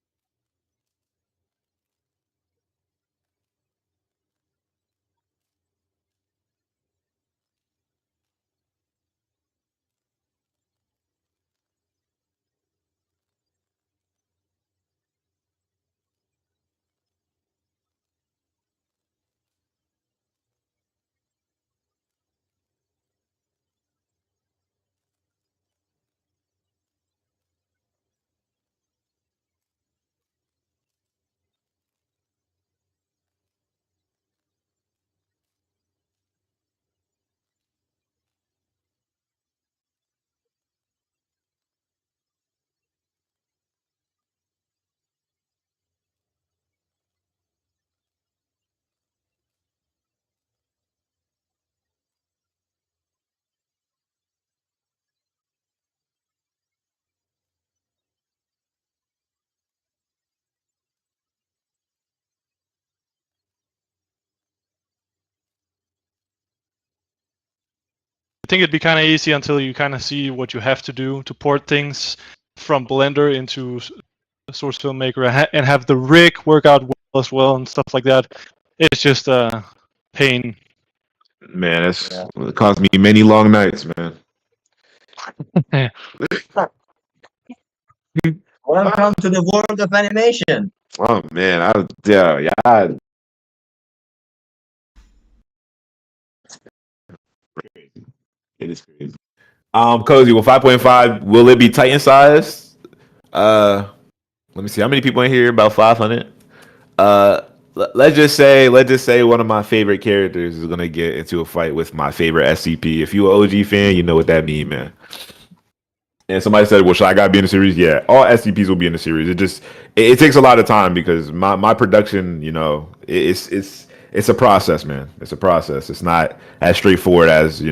I think it'd be kind of easy until you kind of see what you have to do to port things from Blender into Source Filmmaker and have the rig work out well as well and stuff like that. It's just a pain. Man, it caused me many long nights, man. Welcome to the world of animation. Oh man, it is crazy. Cozy, well, 5.5, will it be Titan size? Let me see. How many people in here? About 500. Let's just say one of my favorite characters is gonna get into a fight with my favorite SCP. If you an OG fan, you know what that means, man. And somebody said, "Well, should I gotta be in the series?" Yeah, all SCPs will be in the series. It takes a lot of time because my production, it's a process, man. It's a process. It's not as straightforward as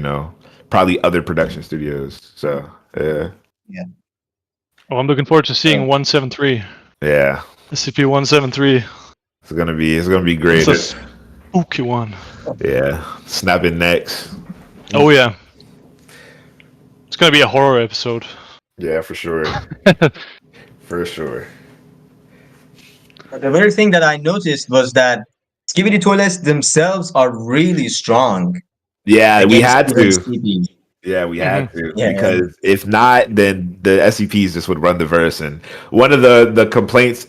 probably other production studios. So yeah, Oh, I'm looking forward to seeing 173. yeah, SCP-173. it's gonna be great. It's a spooky one. Yeah, snapping necks. Oh yeah. It's gonna be a horror episode. Yeah, for sure. For sure. The very thing that I noticed was that Skibidi toilets themselves are really strong. Yeah, we against had even to. Skibidi. Yeah, we had to Yeah. because if not, then the SCPs just would run the verse. And one of the complaints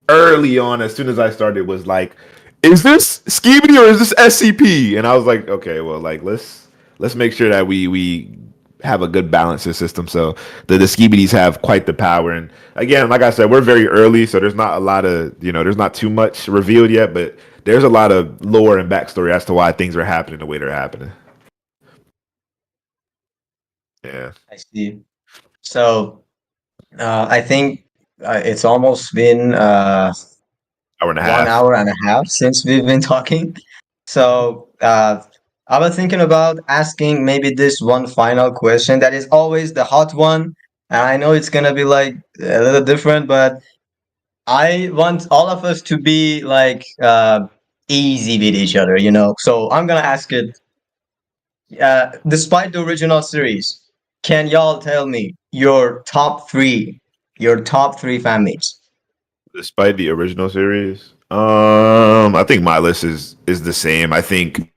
early on, as soon as I started, was like, "Is this Skibidi or is this SCP?" And I was like, "Okay, well, like let's make sure that we have a good balancing system." So the Skibidis have quite the power. And again, like I said, we're very early, so there's not a lot of there's not too much revealed yet, but there's a lot of lore and backstory as to why things are happening the way they're happening. Yeah. I see. So I think it's almost been Hour and a half. 1 hour and a half since we've been talking. So I was thinking about asking maybe this one final question that is always the hot one. And I know it's gonna be like a little different, but I want all of us to be like easy with each other, you know. So I'm gonna ask it. Despite the original series, can y'all tell me your top three fanmates? Despite the original series, I think my list is the same. I think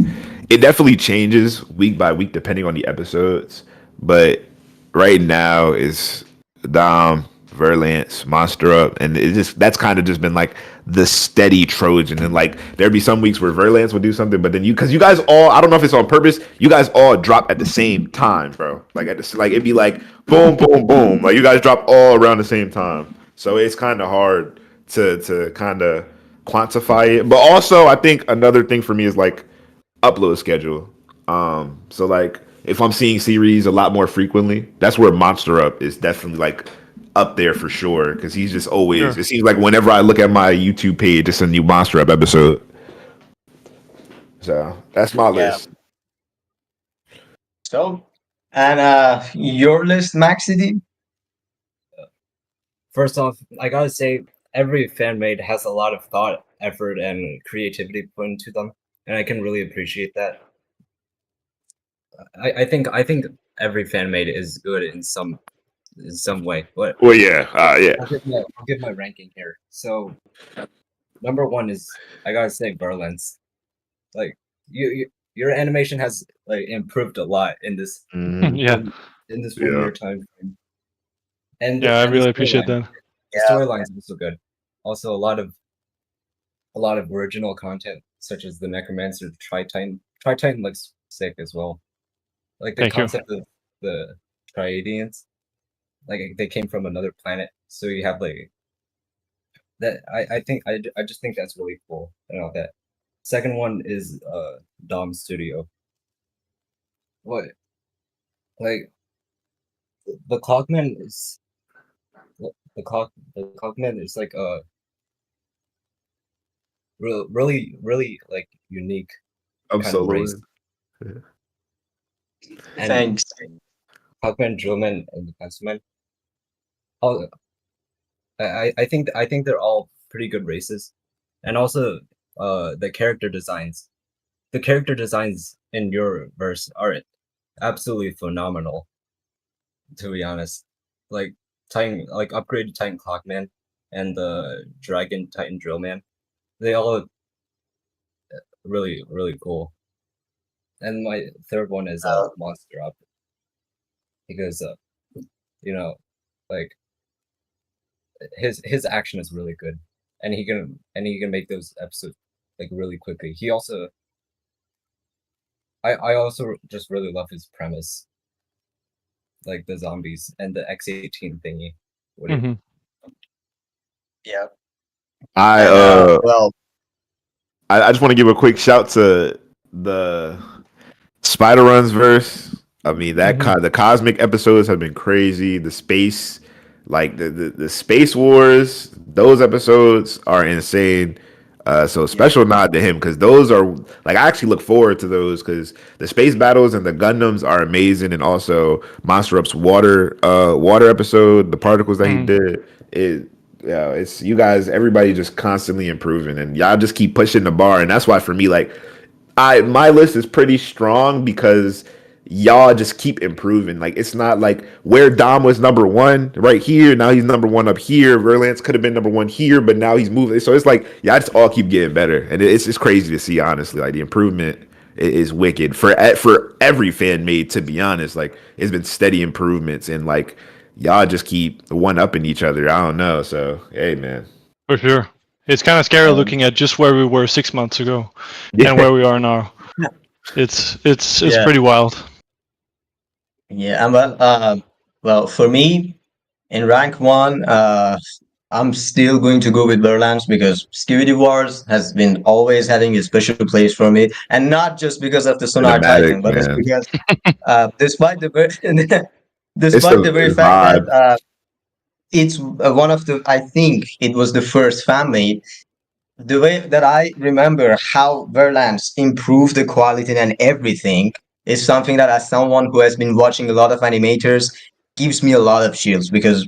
it definitely changes week by week depending on the episodes, but right now is Dom, Virlance, Monster Up, and it just that's kind of just been like the steady Trojan. And like there'd be some weeks where Virlance would do something, but then because you guys all, I don't know if it's on purpose, you guys all drop at the same time, bro. Like at this, like it'd be like boom, boom, boom, like you guys drop all around the same time. So it's kind of hard to kind of quantify it. But also, I think another thing for me is like upload schedule. So like if I'm seeing series a lot more frequently, that's where Monster Up is definitely like up there for sure because he's just always. Sure. It seems like whenever I look at my YouTube page, it's a new Monster Up episode. So that's my Yeah. list. So, and your list, Maxedy? First off, I gotta say, every fan made has a lot of thought, effort, and creativity put into them, and I can really appreciate that. I think every fan made is good in some way. But Well, yeah, yeah. I'll give my ranking here. So number one is, I gotta say, Virlance. Like your animation has like improved a lot in this Yeah. in this Yeah. 1 year time frame. And Yeah, I and the really appreciate storyline- that. The storyline is also good. Also, a lot of original content, such as the Necromancer Tri-Titan. Tri-Titan looks sick as well. Like the Thank you. concept of the Triadians, like they came from another planet, so you have like that. I just think that's really cool and all that. Second one is Dom Studio. What like the Clockman is the Clockman is like a really like unique I'm kind so of race. loyal. And Thanks. Clockman, Drillman, and the Pencilman. All I think they're all pretty good races, and also the character designs. The character designs in your verse are absolutely phenomenal. To be honest, like upgraded Titan Clockman and the Dragon Titan Drillman, they all look really cool. And my third one is Monster Up, because you know, like his action is really good, and he can make those episodes like really quickly. He also I also just really love his premise, like the zombies and the X18 thingy. Hmm. Yeah. I And, well, I just want to give a quick shout to the Spider Runs verse. I mean that the cosmic episodes have been crazy. The space, like the space wars, those episodes are insane. So special nod to him because those are like I actually look forward to those because the space battles and the Gundams are amazing, and also Monster Up's water episode, the particles that he did, yeah, it's you guys, everybody just constantly improving, and y'all just keep pushing the bar, and that's why for me, like, my list is pretty strong because y'all just keep improving. Like it's not like where Dom was number one right here, now he's number one up here. Verlance could have been number one here, but now he's moving. So it's like y'all just all keep getting better, and it's crazy to see. Honestly, like the improvement is wicked for every fan made. To be honest, like it's been steady improvements, and like y'all just keep one upping each other. I don't know. So hey, man. For sure. It's kind of scary looking at just where we were 6 months ago and where we are now. It's Yeah. pretty wild. yeah, and well, for me, in rank one, I'm still going to go with Virlance because Skibidi Wars has been always having a special place for me, and not just because of the Sonar Titan, Cinematic, but it's man. because despite the It's despite the very the fact that vibe. it's one of the, I think it was the first fan made. The way that I remember how Verlance improved the quality and everything is something that, as someone who has been watching a lot of animators, gives me a lot of chills because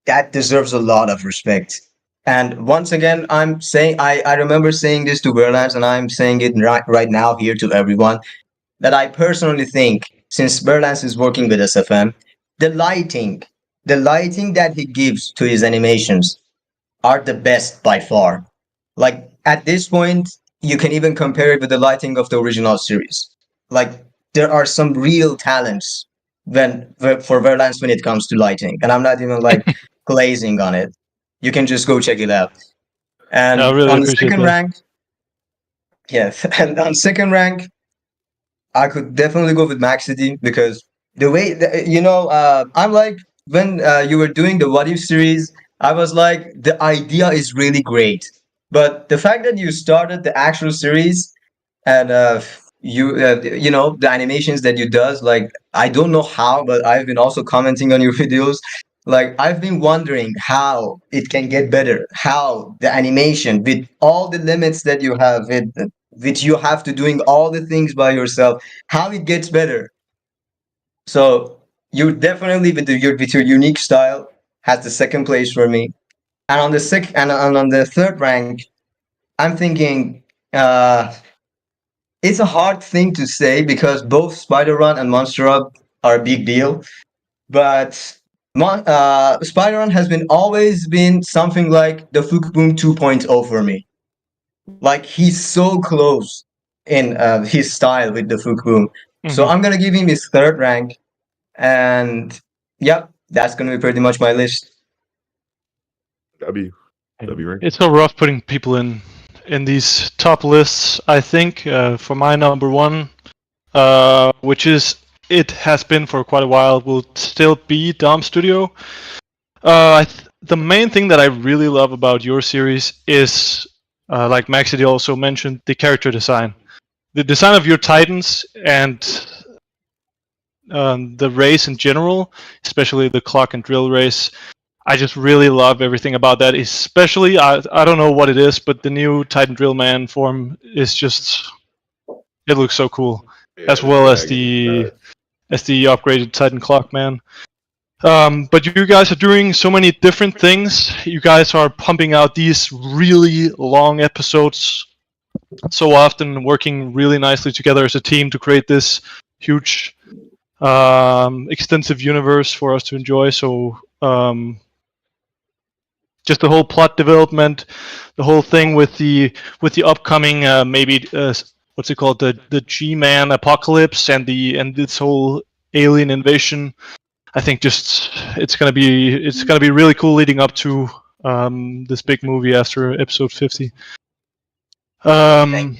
that deserves a lot of respect. And once again, I'm saying I remember saying this to Verlance, and I'm saying it right now here to everyone, that I personally think, since Verlance is working with SFM, the lighting, the lighting that he gives to his animations are the best by far. Like at this point, you can even compare it with the lighting of the original series. Like there are some real talents for Verlance when it comes to lighting, and I'm not even like glazing on it. You can just go check it out. I And really on the appreciate second that. rank, yes, and on second rank, I could definitely go with Maxedy because the way I'm like when you were doing the What If series, I was like the idea is really great, but the fact that you started the actual series and the animations that you does, like I don't know how, but I've been also commenting on your videos. Like I've been wondering how it can get better, how the animation with all the limits that you have, with you have to doing all the things by yourself, how it gets better. So you definitely with your unique style has the second place for me. And on the on the third rank, I'm thinking uh it's a hard thing to say because both Spider Run and Monster Up are a big deal. But Spider Run has been always been something like the Boom 2.0 for me. Like he's so close in his style with the Boom. So Mhm. I'm gonna give him his third rank, and yep, that's gonna be pretty much my list. W. W rank. It's so rough putting people in these top lists. I think for my number one, which is it has been for quite a while, will still be Dom Studio. The main thing that I really love about your series is, like Maxedy also mentioned, the character design. The design of your Titans and the race in general, especially the clock and drill race. I just really love everything about that. Especially, I don't know what it is, but the new Titan Drill Man form is just, it looks so cool, Yeah, as the well as dragon. the upgraded Titan Clock Man. But you guys are doing so many different things. You guys are pumping out these really long episodes so often, working really nicely together as a team to create this huge, extensive universe for us to enjoy. So just the whole plot development, the whole thing with the upcoming maybe what's it called, the G-Man apocalypse and this whole alien invasion. I think just it's gonna be really cool leading up to this big movie after episode 50. Um,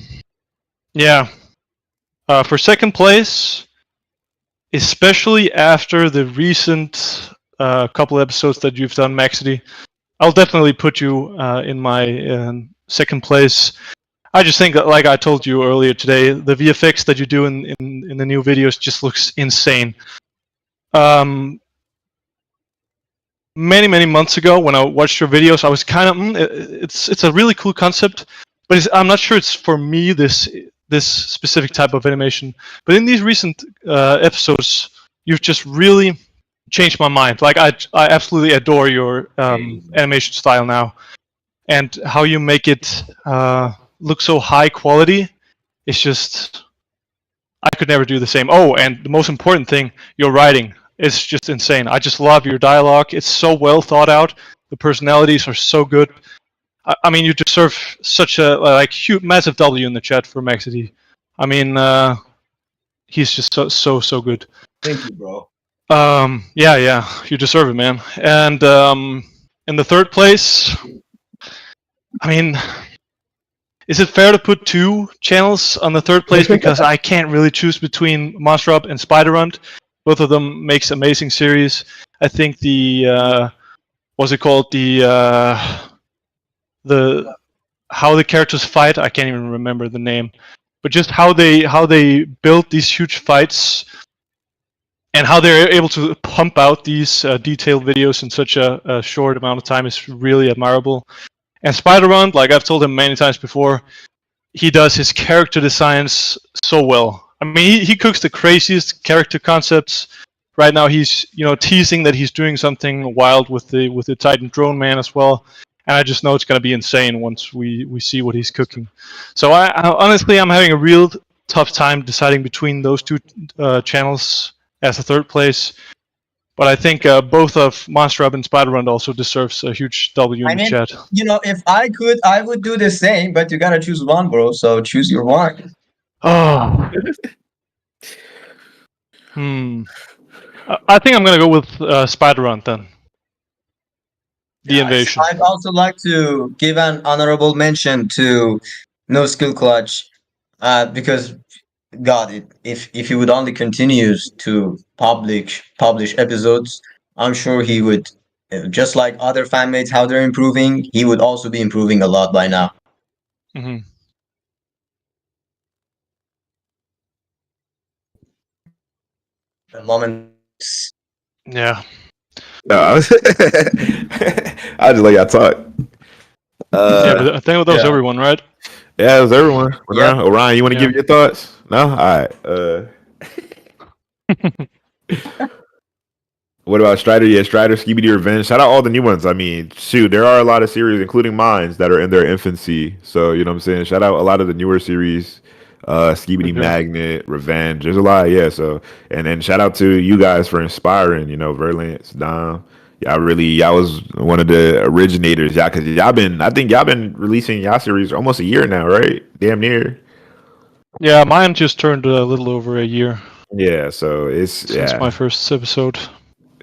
yeah. For second place, especially after the recent couple episodes that you've done, Maxedy, I'll definitely put you in my second place. I just think, like I told you earlier today, the VFX that you do in the new videos just looks insane. Um, many months ago, when I watched your videos, I was kind of, it's a really cool concept, but I'm not sure it's for me, this specific type of animation. But in these recent episodes, you've just really changed my mind. Like I absolutely adore your animation style now, and how you make it look so high quality. It's just, I could never do the same. Oh, and the most important thing, your writing is just insane. I just love your dialogue. It's so well thought out. The personalities are so good. I mean, you deserve such a like huge, massive W in the chat for Maxedy. I mean, he's just so good. Thank you, bro. Yeah, you deserve it, man. And in the third place, I mean, is it fair to put two channels on the third place because I can't really choose between Monster Up and Spider Hunt? Both of them makes amazing series. I think the what's it called, the how the characters fight, I can't even remember the name, but just how they build these huge fights and how they're able to pump out these detailed videos in such a short amount of time is really admirable. And Spider-Man, like I've told him many times before, he does his character designs so well. I mean, he cooks the craziest character concepts. Right now, he's teasing that he's doing something wild with the Titan Drone Man as well, and I just know it's gonna be insane once we see what he's cooking. So I honestly, I'm having a real tough time deciding between those two channels as a third place. But I think both of Monster Up and Spider-Run also deserves a huge W in I the mean, chat. if I could, I would do the same, but you gotta choose one, bro. So choose your one. Oh. I think I'm gonna go with Spider-Run then. The Invasion. I'd also like to give an honorable mention to No Skill Clutch, because God, if he would only continues to publish episodes, I'm sure he would, just like other fanmates, how they're improving, he would also be improving a lot by now. Mm-hmm. The moment. Yeah. No, I'll just let y'all talk. Yeah, but I think that was everyone, right? Yeah, it was everyone. Yep. Orion, you want to Yeah. give your thoughts? No? All right. What about Strider? Yeah, Strider, Skibidi Revenge. Shout out all the new ones. I mean, shoot, there are a lot of series, including mines, that are in their infancy. So, you know what I'm saying? Shout out a lot of the newer series. Skibidi Okay. Magnet, Revenge. There's a lot, yeah. So, and then shout out to you guys for inspiring, Virlance, Dom. Y'all was one of the originators, because I think y'all been releasing y'all series almost a year now, right? Damn near. Yeah, mine just turned a little over a year Yeah, so since my first episode.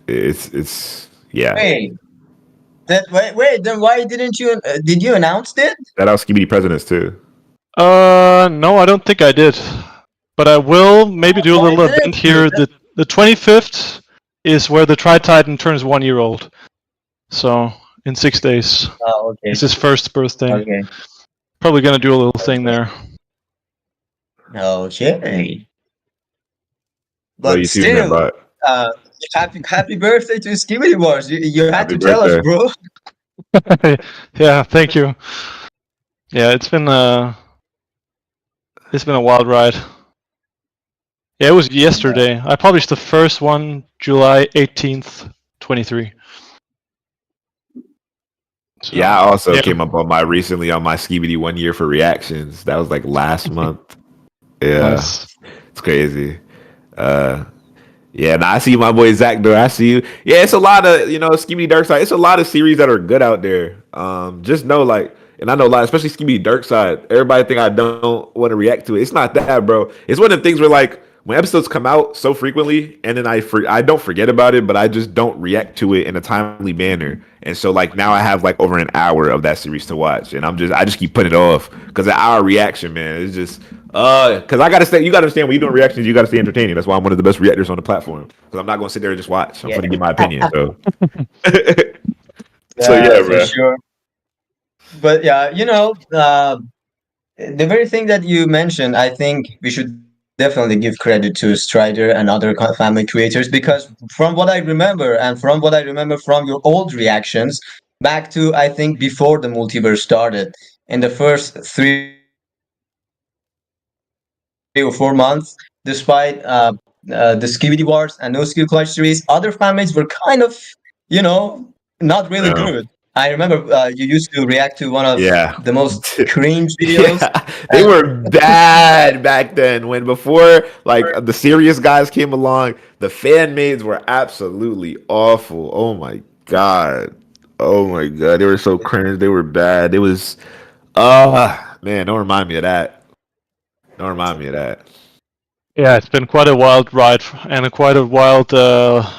it's yeah. Wait, then why didn't you? Did you announce it? Shout out Skibidi Presidents too. No, I don't think I did. But I will maybe do a Why little didn't event you? here. The 25th is where the Tri-Titan turns 1 year old. So in 6 days. Oh, okay. It's his first birthday. Okay. Probably gonna do a little thing there. Okay. So But you tuned that still, bot. happy birthday to Skibidi Wars. You had Happy to tell us, birthday. bro. Yeah, thank you. Yeah, it's been a wild ride. Yeah, it was yesterday. I published the first one July 18th, 23. So, Yeah, I also came up on my Skibidi 1 year for reactions. That was like last month. Yeah, nice. it's crazy. Yeah, and I see my boy Zach though. I see you. Yeah, it's a lot of Skibidi Dark Side. It's a lot of series that are good out there. Just know and I know a lot, especially Skibidi Dark Side. Everybody think I don't want to react to it. It's not that, bro. It's one of the things where when episodes come out so frequently, and then I don't forget about it, but I just don't react to it in a timely manner. And so now I have over an hour of that series to watch, and I just keep putting it off because an hour reaction, man, it's just because I gotta say, you gotta understand when you're doing reactions, you gotta stay entertaining. That's why I'm one of the best reactors on the platform, because I'm not gonna sit there and just watch. I'm gonna give my opinion. So, Yeah, for bro. sure. But yeah, the very thing that you mentioned, I think we should definitely give credit to Strider and other family creators, because from what I remember, and from what I remember from your old reactions back to, I think, before the multiverse started, in the first 3 or 4 months, despite the Skibidi Wars and No Skill Clutch series, other fanmates were kind of, not really good. I remember you used to react to one of the most cringe videos. Yeah, they were bad back then. Before the serious guys came along, the fan maids were absolutely awful. Oh my god, they were so cringe. They were bad. It was, man, don't remind me of that. Don't remind me of that. Yeah, it's been quite a wild ride and quite a wild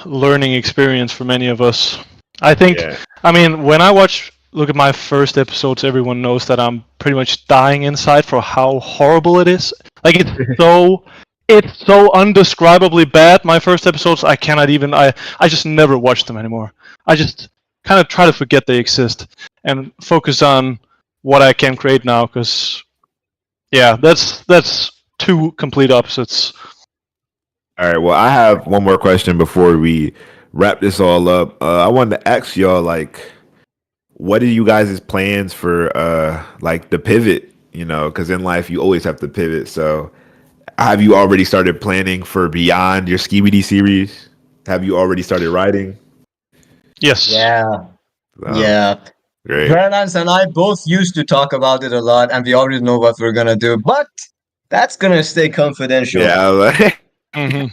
learning experience for many of us. I think, I mean, when I look at my first episodes, everyone knows that I'm pretty much dying inside for how horrible it is. It's so undescribably bad. My first episodes, I cannot even, I just never watch them anymore. I just kind of try to forget they exist and focus on what I can create now, because, yeah, that's two complete opposites. All right, well, I have one more question before we wrap this all up. I wanted to ask y'all, what are you guys' plans for the pivot? Because in life you always have to pivot. So have you already started planning for beyond your Skibidi series? Have you already started writing? Yes. Yeah. Yeah. Great. Virlance and I both used to talk about it a lot, and we already know what we're gonna do, but that's gonna stay confidential. Yeah. Mm-hmm.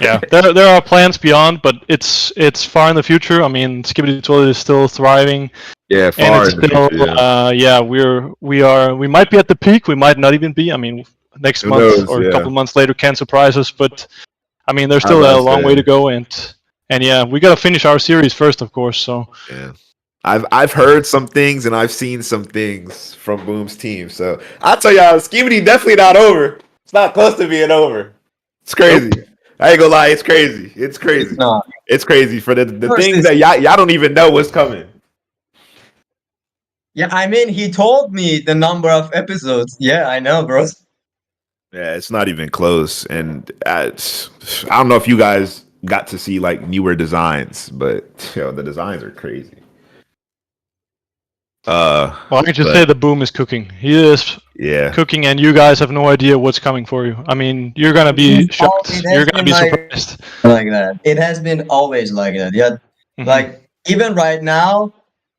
Yeah, there are plans beyond, but it's far in the future. I mean, Skibidi Toilet is still thriving, Yeah, and far it's in the still future. Yeah. yeah, we might be at the peak, we might not even be. I mean, next Who month knows? or a couple Yeah. of months later can surprise us, but I mean, there's I was still a about long to way to say. go, and yeah, we gotta finish our series first, of course. So Yeah. I've heard some things and I've seen some things from Boom's team. So I'll tell y'all, Skibidi definitely not over. It's not close to being over. It's nope. crazy. I ain't gonna lie, it's crazy. It's It's crazy. not. It's crazy for the First things is that y'all don't even know what's coming. yeah. I mean, he told me the number of episodes. Yeah, I know, bro. Yeah, it's not even close. And I don't know if you guys got to see like newer designs, but the designs are crazy. Well, I can just But say the Boom is cooking. He is yeah, cooking, and you guys have no idea what's coming for you. I mean, you're gonna be shocked. It You're has gonna been be like surprised. that. It has been always like that. Yeah, Hmm. like even right now,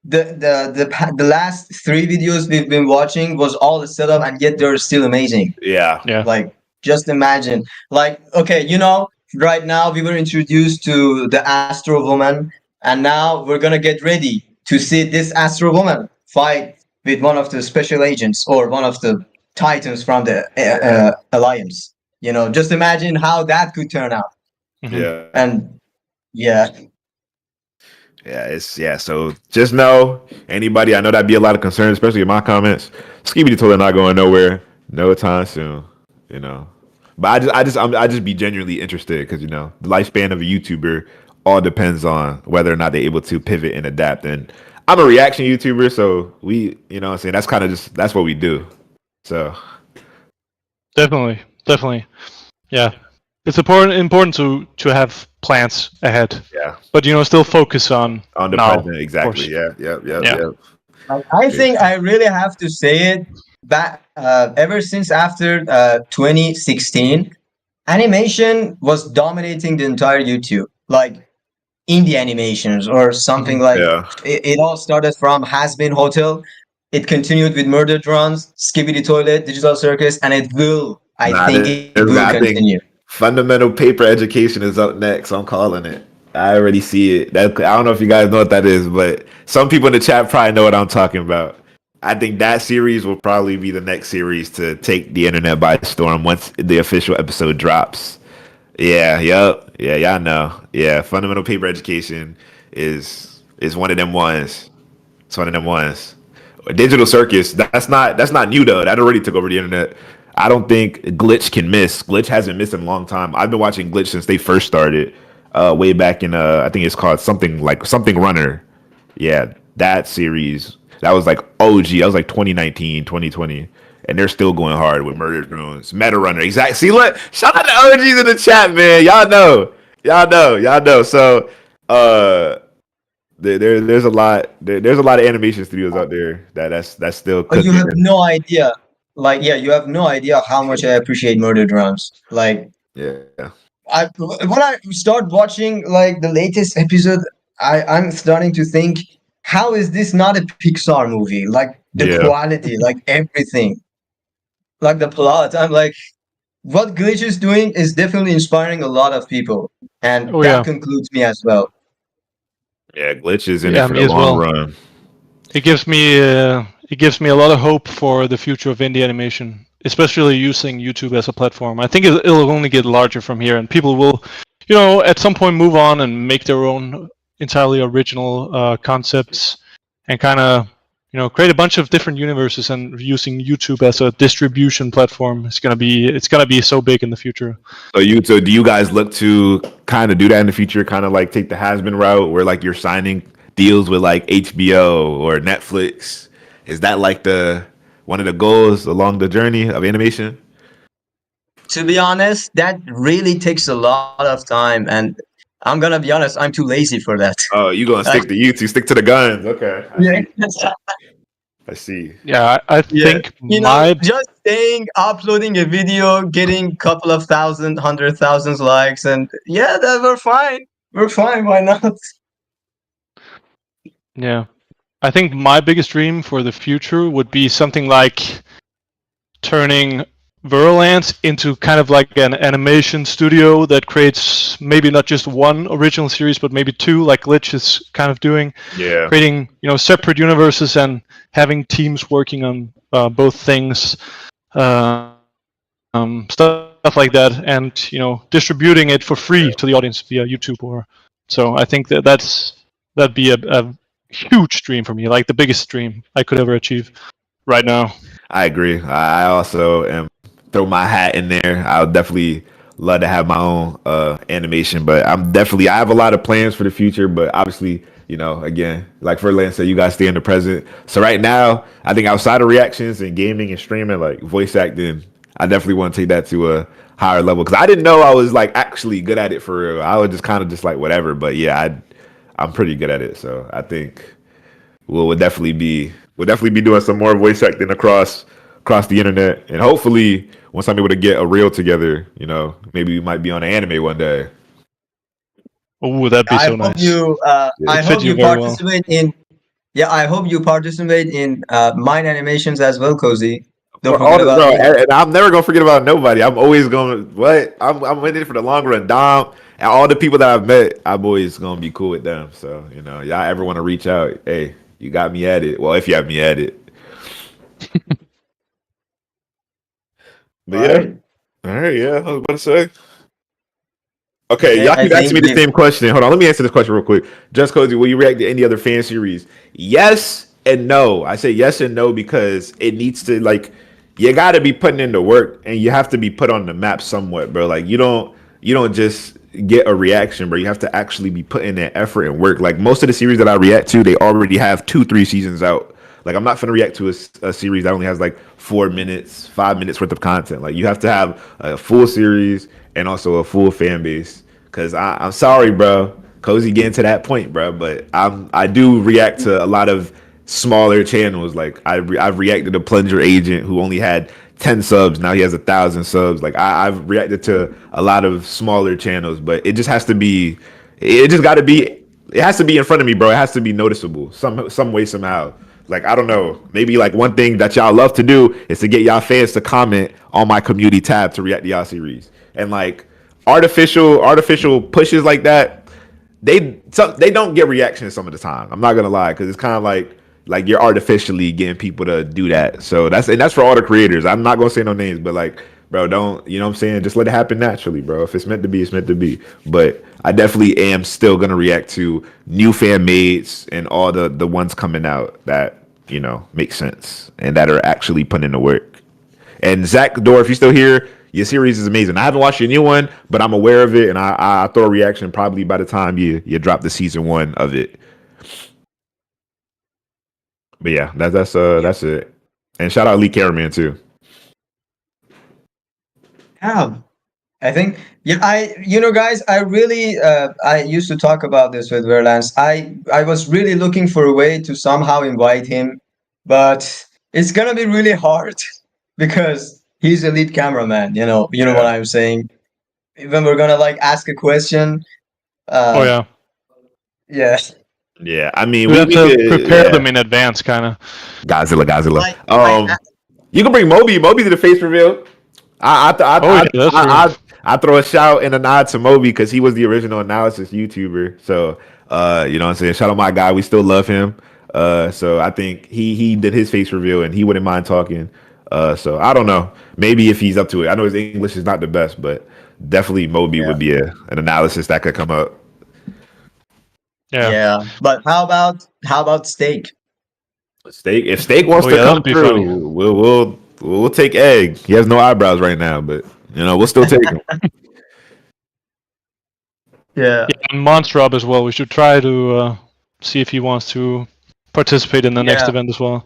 the last three videos we've been watching was all the setup, and yet they're still amazing. yeah, Yeah. Like, just imagine. Like, okay, right now we were introduced to the Astro Woman, and now we're gonna get ready to see this Astro Woman fight with one of the special agents or one of the Titans from the Alliance. Just imagine how that could turn out. Hmm. yeah. And yeah, Yeah. So just know anybody. I know that'd be a lot of concern, especially in my comments. Skibidi told not going nowhere, no time soon. You know, but I just be genuinely interested because the lifespan of a YouTuber all depends on whether or not they're able to pivot and adapt. And I'm a reaction YouTuber, so what I'm saying, that's what we do. So Definitely. Yeah, it's important to have plans ahead, yeah, but still focus on on the now, present of exactly. course. Yeah, yep, yep, Yeah. yep. I think I really have to say it that ever since after 2016, animation was dominating the entire YouTube. Like indie animations or something Hmm. like Yeah. it all started from Has Been Hotel. It continued with Murder Drones, Skibidi Toilet, Digital Circus, and it will, I Nah, think it will I think continue. fundamental paper education is up next. I'm calling it. I already see it. I don't know if you guys know what that is, but some people in the chat probably know what I'm talking about. I think that series will probably be the next series to take the internet by storm once the official episode drops. Yeah, yep, yeah, y'all know. Yeah, fundamental paper education is one of them ones. It's one of them ones. Digital Circus, that's not new though. That already took over the internet. I don't think Glitch can miss. Glitch hasn't missed in a long time. I've been watching Glitch since they first started, way back in I think it's called something Runner. Yeah, that series. That was like OG. That was like 2019, 2020. And they're still going hard with Murder Drones. Meta Runner. Exactly. See, look, shout out to OGs in the chat, man. Y'all know. Y'all know. Y'all know. So there's a lot there's a lot of animation studios out there that's still You cooking. have no idea. Like, yeah, you have no idea how much I appreciate Murder Drones. Like, Yeah. when I start watching like the latest episode, I'm starting to think, how is this not a Pixar movie? Like the Yeah. quality, like everything, like the plot. I'm like, what Glitch is doing is definitely inspiring a lot of people, and Oh that yeah. concludes me as well. Yeah, Glitch is in it Yeah, for me the as long well. run. It gives me a lot of hope for the future of indie animation, especially using YouTube as a platform. I think it'll only get larger from here, and people will, at some point move on and make their own entirely original concepts, and kind of, create a bunch of different universes. And using YouTube as a distribution platform is it's gonna be so big in the future. So do you guys look to kind of do that in the future, kind of like take the has-been route where like you're signing deals with like HBO or Netflix? Is that like the one of the goals along the journey of animation? To be honest, that really takes a lot of time, and I'm gonna be honest, I'm too lazy for that. Oh, you gonna Like, stick to YouTube, stick to the guns. Okay. I yeah. see. I see. Yeah, I Yeah, think my just staying, uploading a video, getting couple of thousand, 100,000 likes, and yeah, that we're fine. We're fine. Why not? yeah, I think my biggest dream for the future would be something like turning Virlance into kind of like an animation studio that creates maybe not just one original series, but maybe two, like Glitch is kind of doing, Yeah. creating separate universes and having teams working on both things, stuff like that, and distributing it for free to the audience via YouTube or. So I think that'd be a huge dream for me, like the biggest dream I could ever achieve right now. I agree. I also am throw my hat in there. I'll definitely love to have my own animation, but I have a lot of plans for the future, but obviously, again, like Virlance said, you guys stay in the present. So right now, I think outside of reactions and gaming and streaming, like voice acting, I definitely want to take that to a higher level because I didn't know I was like actually good at it for real. I was just kind of just like whatever, but yeah, I'm pretty good at it. So I think we'll definitely be doing some more voice acting across the internet, and hopefully once I'm able to get a reel together, maybe we might be on an anime one day. Oh, that'd be so nice. I hope you very well. participate in. Yeah, I hope you participate in mine animations as well, Cozy. Don't forget about me. And I'm never gonna forget about nobody. I'm always gonna I'm in it for the long run. Dom and all the people that I've met, I'm always gonna be cool with them. So y'all ever want to reach out? Hey, you got me at it. Well, if you have me at it. But yeah. All right, yeah. I was about to say. Okay, y'all keep asking me the same question. Hold on, let me answer this question real quick. Justcozy, will you react to any other fan series? Yes and no. I say yes and no because it needs to you got to be putting in the work and you have to be put on the map somewhat, bro. Like you don't just get a reaction, bro. You have to actually be putting that effort and work. Like most of the series that I react to, they already have 2-3 seasons out. Like I'm not gonna react to a series that only has like 4 minutes, 5 minutes worth of content. Like you have to have a full series and also a full fan base. Cause I'm sorry, bro, Cozy getting to that point, bro. But I do react to a lot of smaller channels. Like I've reacted to Plunger Agent, who only had 10 subs. Now he has 1,000 subs. Like I've reacted to a lot of smaller channels, but it just has to be. It just got to be. It has to be in front of me, bro. It has to be noticeable some way somehow. Like I don't know, maybe like one thing that y'all love to do is to get y'all fans to comment on my community tab to react to y'all series, and like artificial pushes like that, they don't get reactions some of the time. I'm not gonna lie, because it's kind of like you're artificially getting people to do that. So that's for all the creators. I'm not gonna say no names, but like, bro, don't what I'm saying? Just let it happen naturally, bro. If it's meant to be, it's meant to be. But I definitely am still gonna react to new fan mades and all the ones coming out that make sense and that are actually putting in the work. And Zach Door, if you're still here, your series is amazing. I haven't watched your new one, but I'm aware of it, and I throw a reaction probably by the time you drop the season 1 of it. But yeah, that's it. And shout out Lee Cameraman too. Yeah, I think guys, I really I used to talk about this with Virlance. I was really looking for a way to somehow invite him, but it's gonna be really hard because he's a lead cameraman. You know what I'm saying. When we're gonna ask a question. Oh yeah. Yeah. Yeah, I mean, we have to prepare them in advance, kind of. Godzilla. You can bring Moby. Moby to the face reveal. I throw a shout and a nod to Moby because he was the original analysis YouTuber. So, you know what I'm saying? Shout out my guy. We still love him. So I think he did his face reveal and he wouldn't mind talking. So I don't know. Maybe if he's up to it. I know his English is not the best, but definitely Moby would be an analysis that could come up. Yeah. But how about Steak? If Steak wants to come through, we'll take Egg. He has no eyebrows right now, but we'll still take him. Yeah, and Monstrob as well. We should try to see if he wants to participate in the next event as well.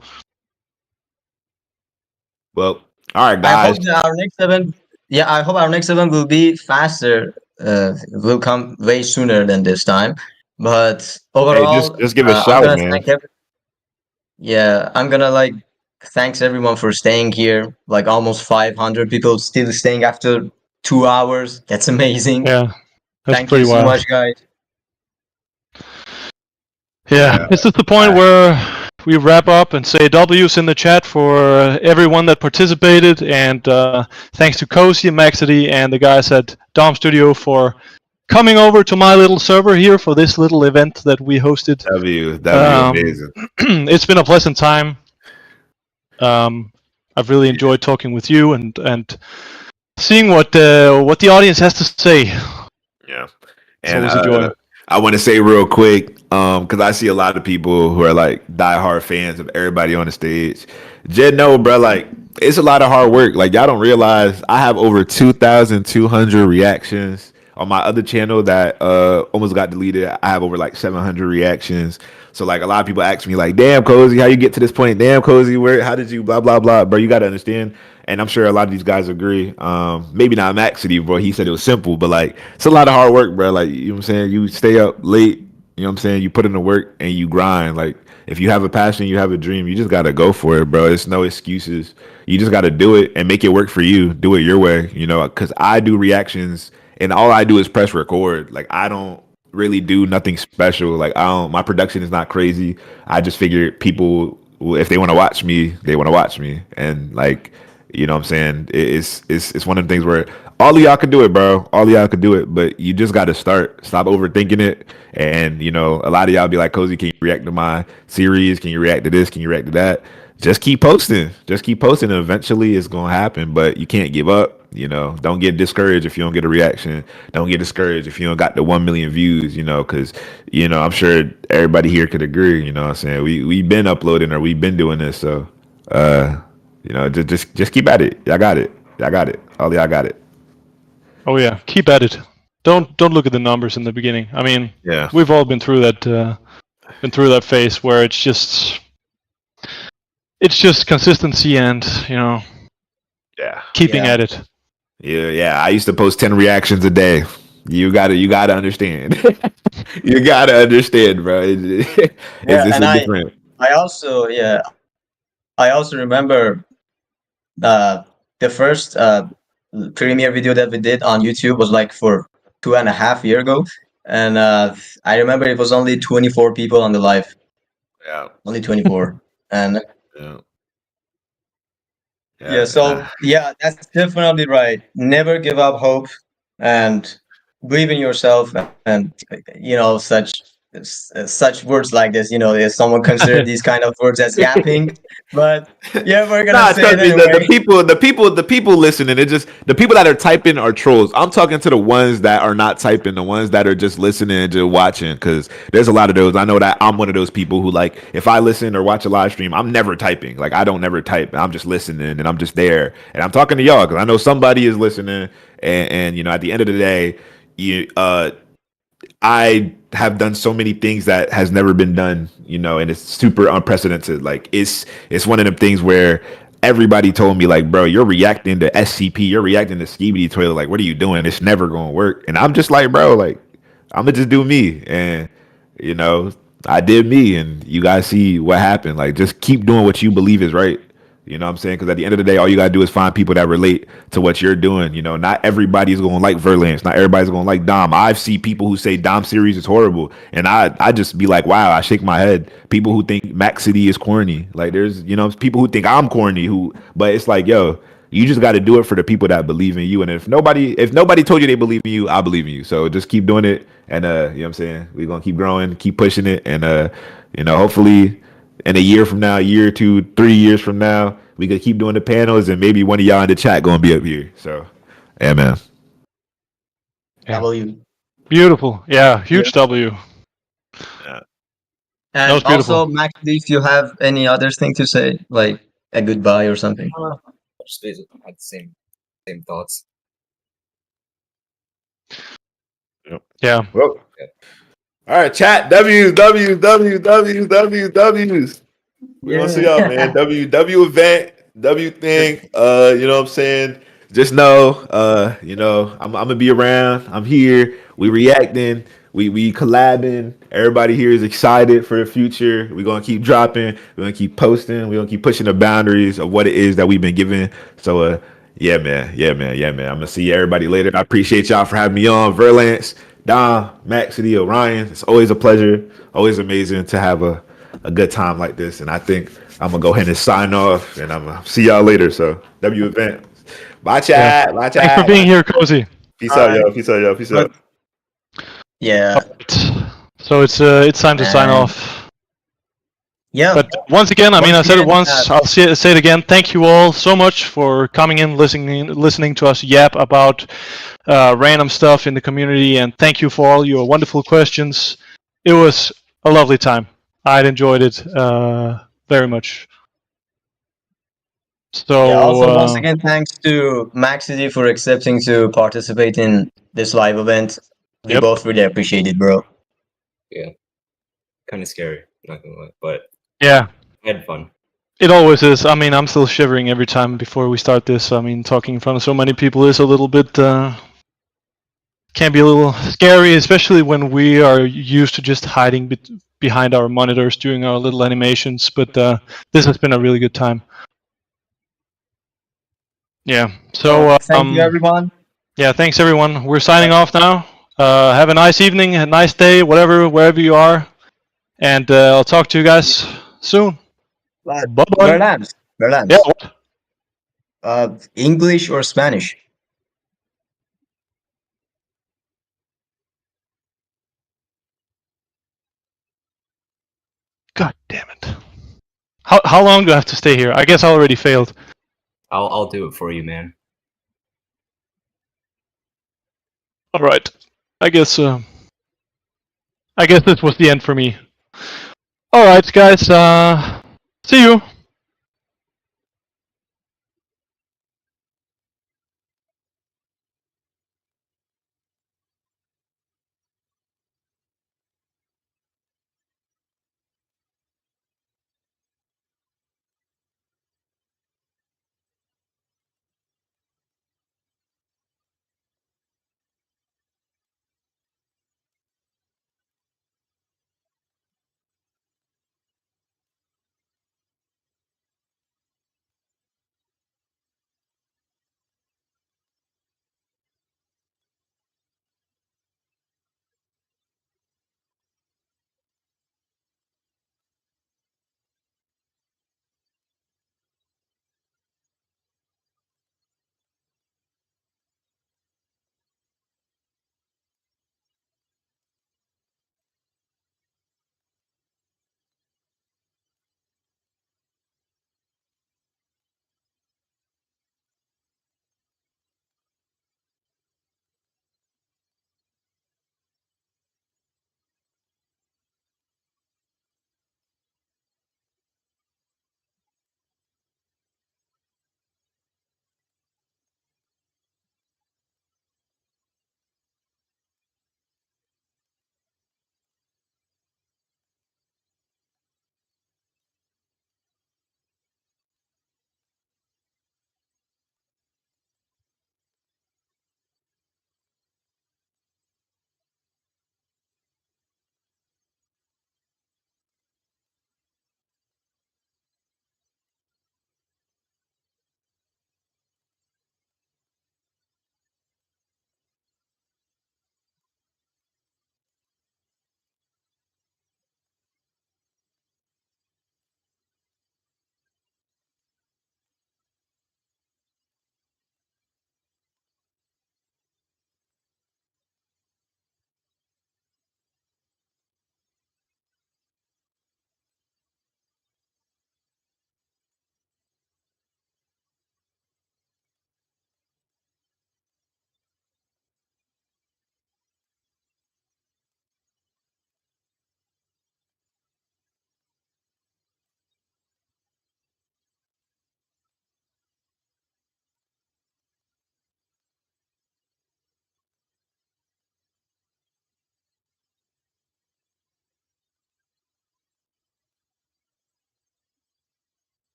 Well, all right, guys. I hope our next event will be faster. Will come way sooner than this time. But overall, just give a shout, man. I'm gonna thanks everyone for staying here. Like almost 500 people still staying after 2 hours. That's amazing. Yeah, thank you so much, guys. Yeah, this is the point where we wrap up and say W's in the chat for everyone that participated, and thanks to Cozy, Maxedy, and the guys at Dom Studio for coming over to my little server here for this little event that we hosted. Amazing. It's been a pleasant time. I've really enjoyed talking with you and seeing what the audience has to say. Yeah, It's always a joy. I want to say real quick, because I see a lot of people who are like diehard fans of everybody on the stage. Jed, no, bro, like it's a lot of hard work. Like y'all don't realize I have over 2,200 reactions on my other channel that almost got deleted. I have over like 700 reactions. So like a lot of people ask me like, "Damn, Cozy, how you get to this point? Damn, Cozy, how did you blah blah blah?" Bro, you got to understand. And I'm sure a lot of these guys agree. Maybe not Maxedy, bro. He said it was simple, but like it's a lot of hard work, bro. Like, you know what I'm saying? You stay up late, you know what I'm saying? You put in the work and you grind. Like, if you have a passion, you have a dream, you just gotta go for it, bro. It's no excuses. You just gotta do it and make it work for you. Do it your way, you know, because I do reactions and all I do is press record. Like, I don't really do nothing special. Like, my production is not crazy. I just figure people, if they want to watch me, they want to watch me. And like, you know what I'm saying? It's one of the things where all of y'all can do it, bro. All of y'all can do it, but you just got to start. Stop overthinking it. And, you know, a lot of y'all be like, Cozy, can you react to my series? Can you react to this? Can you react to that? Just keep posting. Just keep posting, and eventually it's going to happen, but you can't give up. You know, don't get discouraged if you don't get a reaction. Don't get discouraged if you don't got the 1 million views, you know, because, you know, I'm sure everybody here could agree, you know what I'm saying? We've been uploading or we've been doing this, so, you know, just keep at it. Y'all got it. Y'all got it. All y'all got it. Oh yeah, keep at it. Don't look at the numbers in the beginning. I mean, Yeah, we've all been through that phase where it's just consistency and, you know, yeah, keeping at it. yeah. I used to post 10 reactions a day. You gotta understand. You gotta understand, bro. It's and a different. I also remember the first premiere video that we did on YouTube was like for 2.5 years ago, and I remember it was only 24 people on the live, Yeah, only 24, and yeah. so that's definitely right. Never give up hope and believe in yourself, and you know, such words like this, you know, if someone consider these kind of words as yapping, but yeah, we're gonna Nah, say trust it me. anyway. The people listening. It just the people that are typing are trolls. I'm talking to the ones that are not typing, the ones that are just listening and just watching. Because there's a lot of those. I know that I'm one of those people who like if I listen or watch a live stream, I'm never typing. Like I don't never type. I'm just listening and I'm just there and I'm talking to y'all because I know somebody is listening. And you know, at the end of the day, I have done so many things that has never been done, you know, and it's super unprecedented. Like it's one of them things where everybody told me like, bro, you're reacting to SCP, you're reacting to Skibidi Toilet. Like, what are you doing? It's never going to work. And I'm just like, bro, like I'm gonna just do me. And you know, I did me, and you guys see what happened. Like, just keep doing what you believe is right. You know what I'm saying? Because at the end of the day, all you gotta do is find people that relate to what you're doing. You know, not everybody's gonna like Virlance. Not everybody's gonna like Dom. I've seen people who say Dom series is horrible, and I just be like, wow. I shake my head. People who think Maxedy is corny. Like, there's people who think I'm corny. But it's like, yo, you just got to do it for the people that believe in you. And if nobody told you they believe in you, I believe in you. So just keep doing it, and you know what I'm saying? We're gonna keep growing, keep pushing it, and hopefully in a year from now, a year, 2, 3 years from now, we could keep doing the panels, and maybe one of y'all in the chat gonna be up here. So, yeah, man. W. Beautiful. Yeah, huge W. Yeah. And was beautiful. also, Max, if you have any other thing to say, like a goodbye or something. Just basically had the same thoughts. Yeah. Well, all right, chat. W's. We gonna see y'all, man. W event, W thing. You know what I'm saying? Just know, I'm gonna be around. I'm here. We reacting. We collabing. Everybody here is excited for the future. We're gonna keep dropping. We're gonna keep posting. We're gonna keep pushing the boundaries of what it is that we've been given. So, yeah, man. I'm gonna see everybody later. I appreciate y'all for having me on. Virlance, Dom, Maxedy, Orion. It's always a pleasure. Always amazing to have a good time like this. And I think I'm gonna go ahead and sign off, and I'm gonna see y'all later. So W event. Bye chat. Yeah. Bye chat. Thanks for being here, Cozy. Peace out, yo. Peace out, yo. Peace out. Yeah. So it's time to sign And- off. Yeah. But once again, I mean, I said it again, once. I'll say it again. Thank you all so much for coming in, listening to us yap about random stuff in the community, and thank you for all your wonderful questions. It was a lovely time. I'd enjoyed it very much. So Yeah, also, once again, thanks to Maxedy for accepting to participate in this live event. We Yep. both really appreciate it, bro. Kind of scary, not gonna lie, but yeah, I had fun. it always is. I mean, I'm still shivering every time before we start this. I mean, talking in front of so many people is a little bit can be a little scary, especially when we are used to just hiding behind our monitors doing our little animations. But this has been a really good time. Yeah. So thank you, everyone. yeah, thanks everyone. We're signing off now. Have a nice evening, a nice day, wherever you are, and I'll talk to you guys soon. Bye bye. Virlance. Yeah. What? English or Spanish? God damn it. How long do I have to stay here? I guess I already failed. I'll do it for you, man. All right. I guess this was the end for me. All right, guys.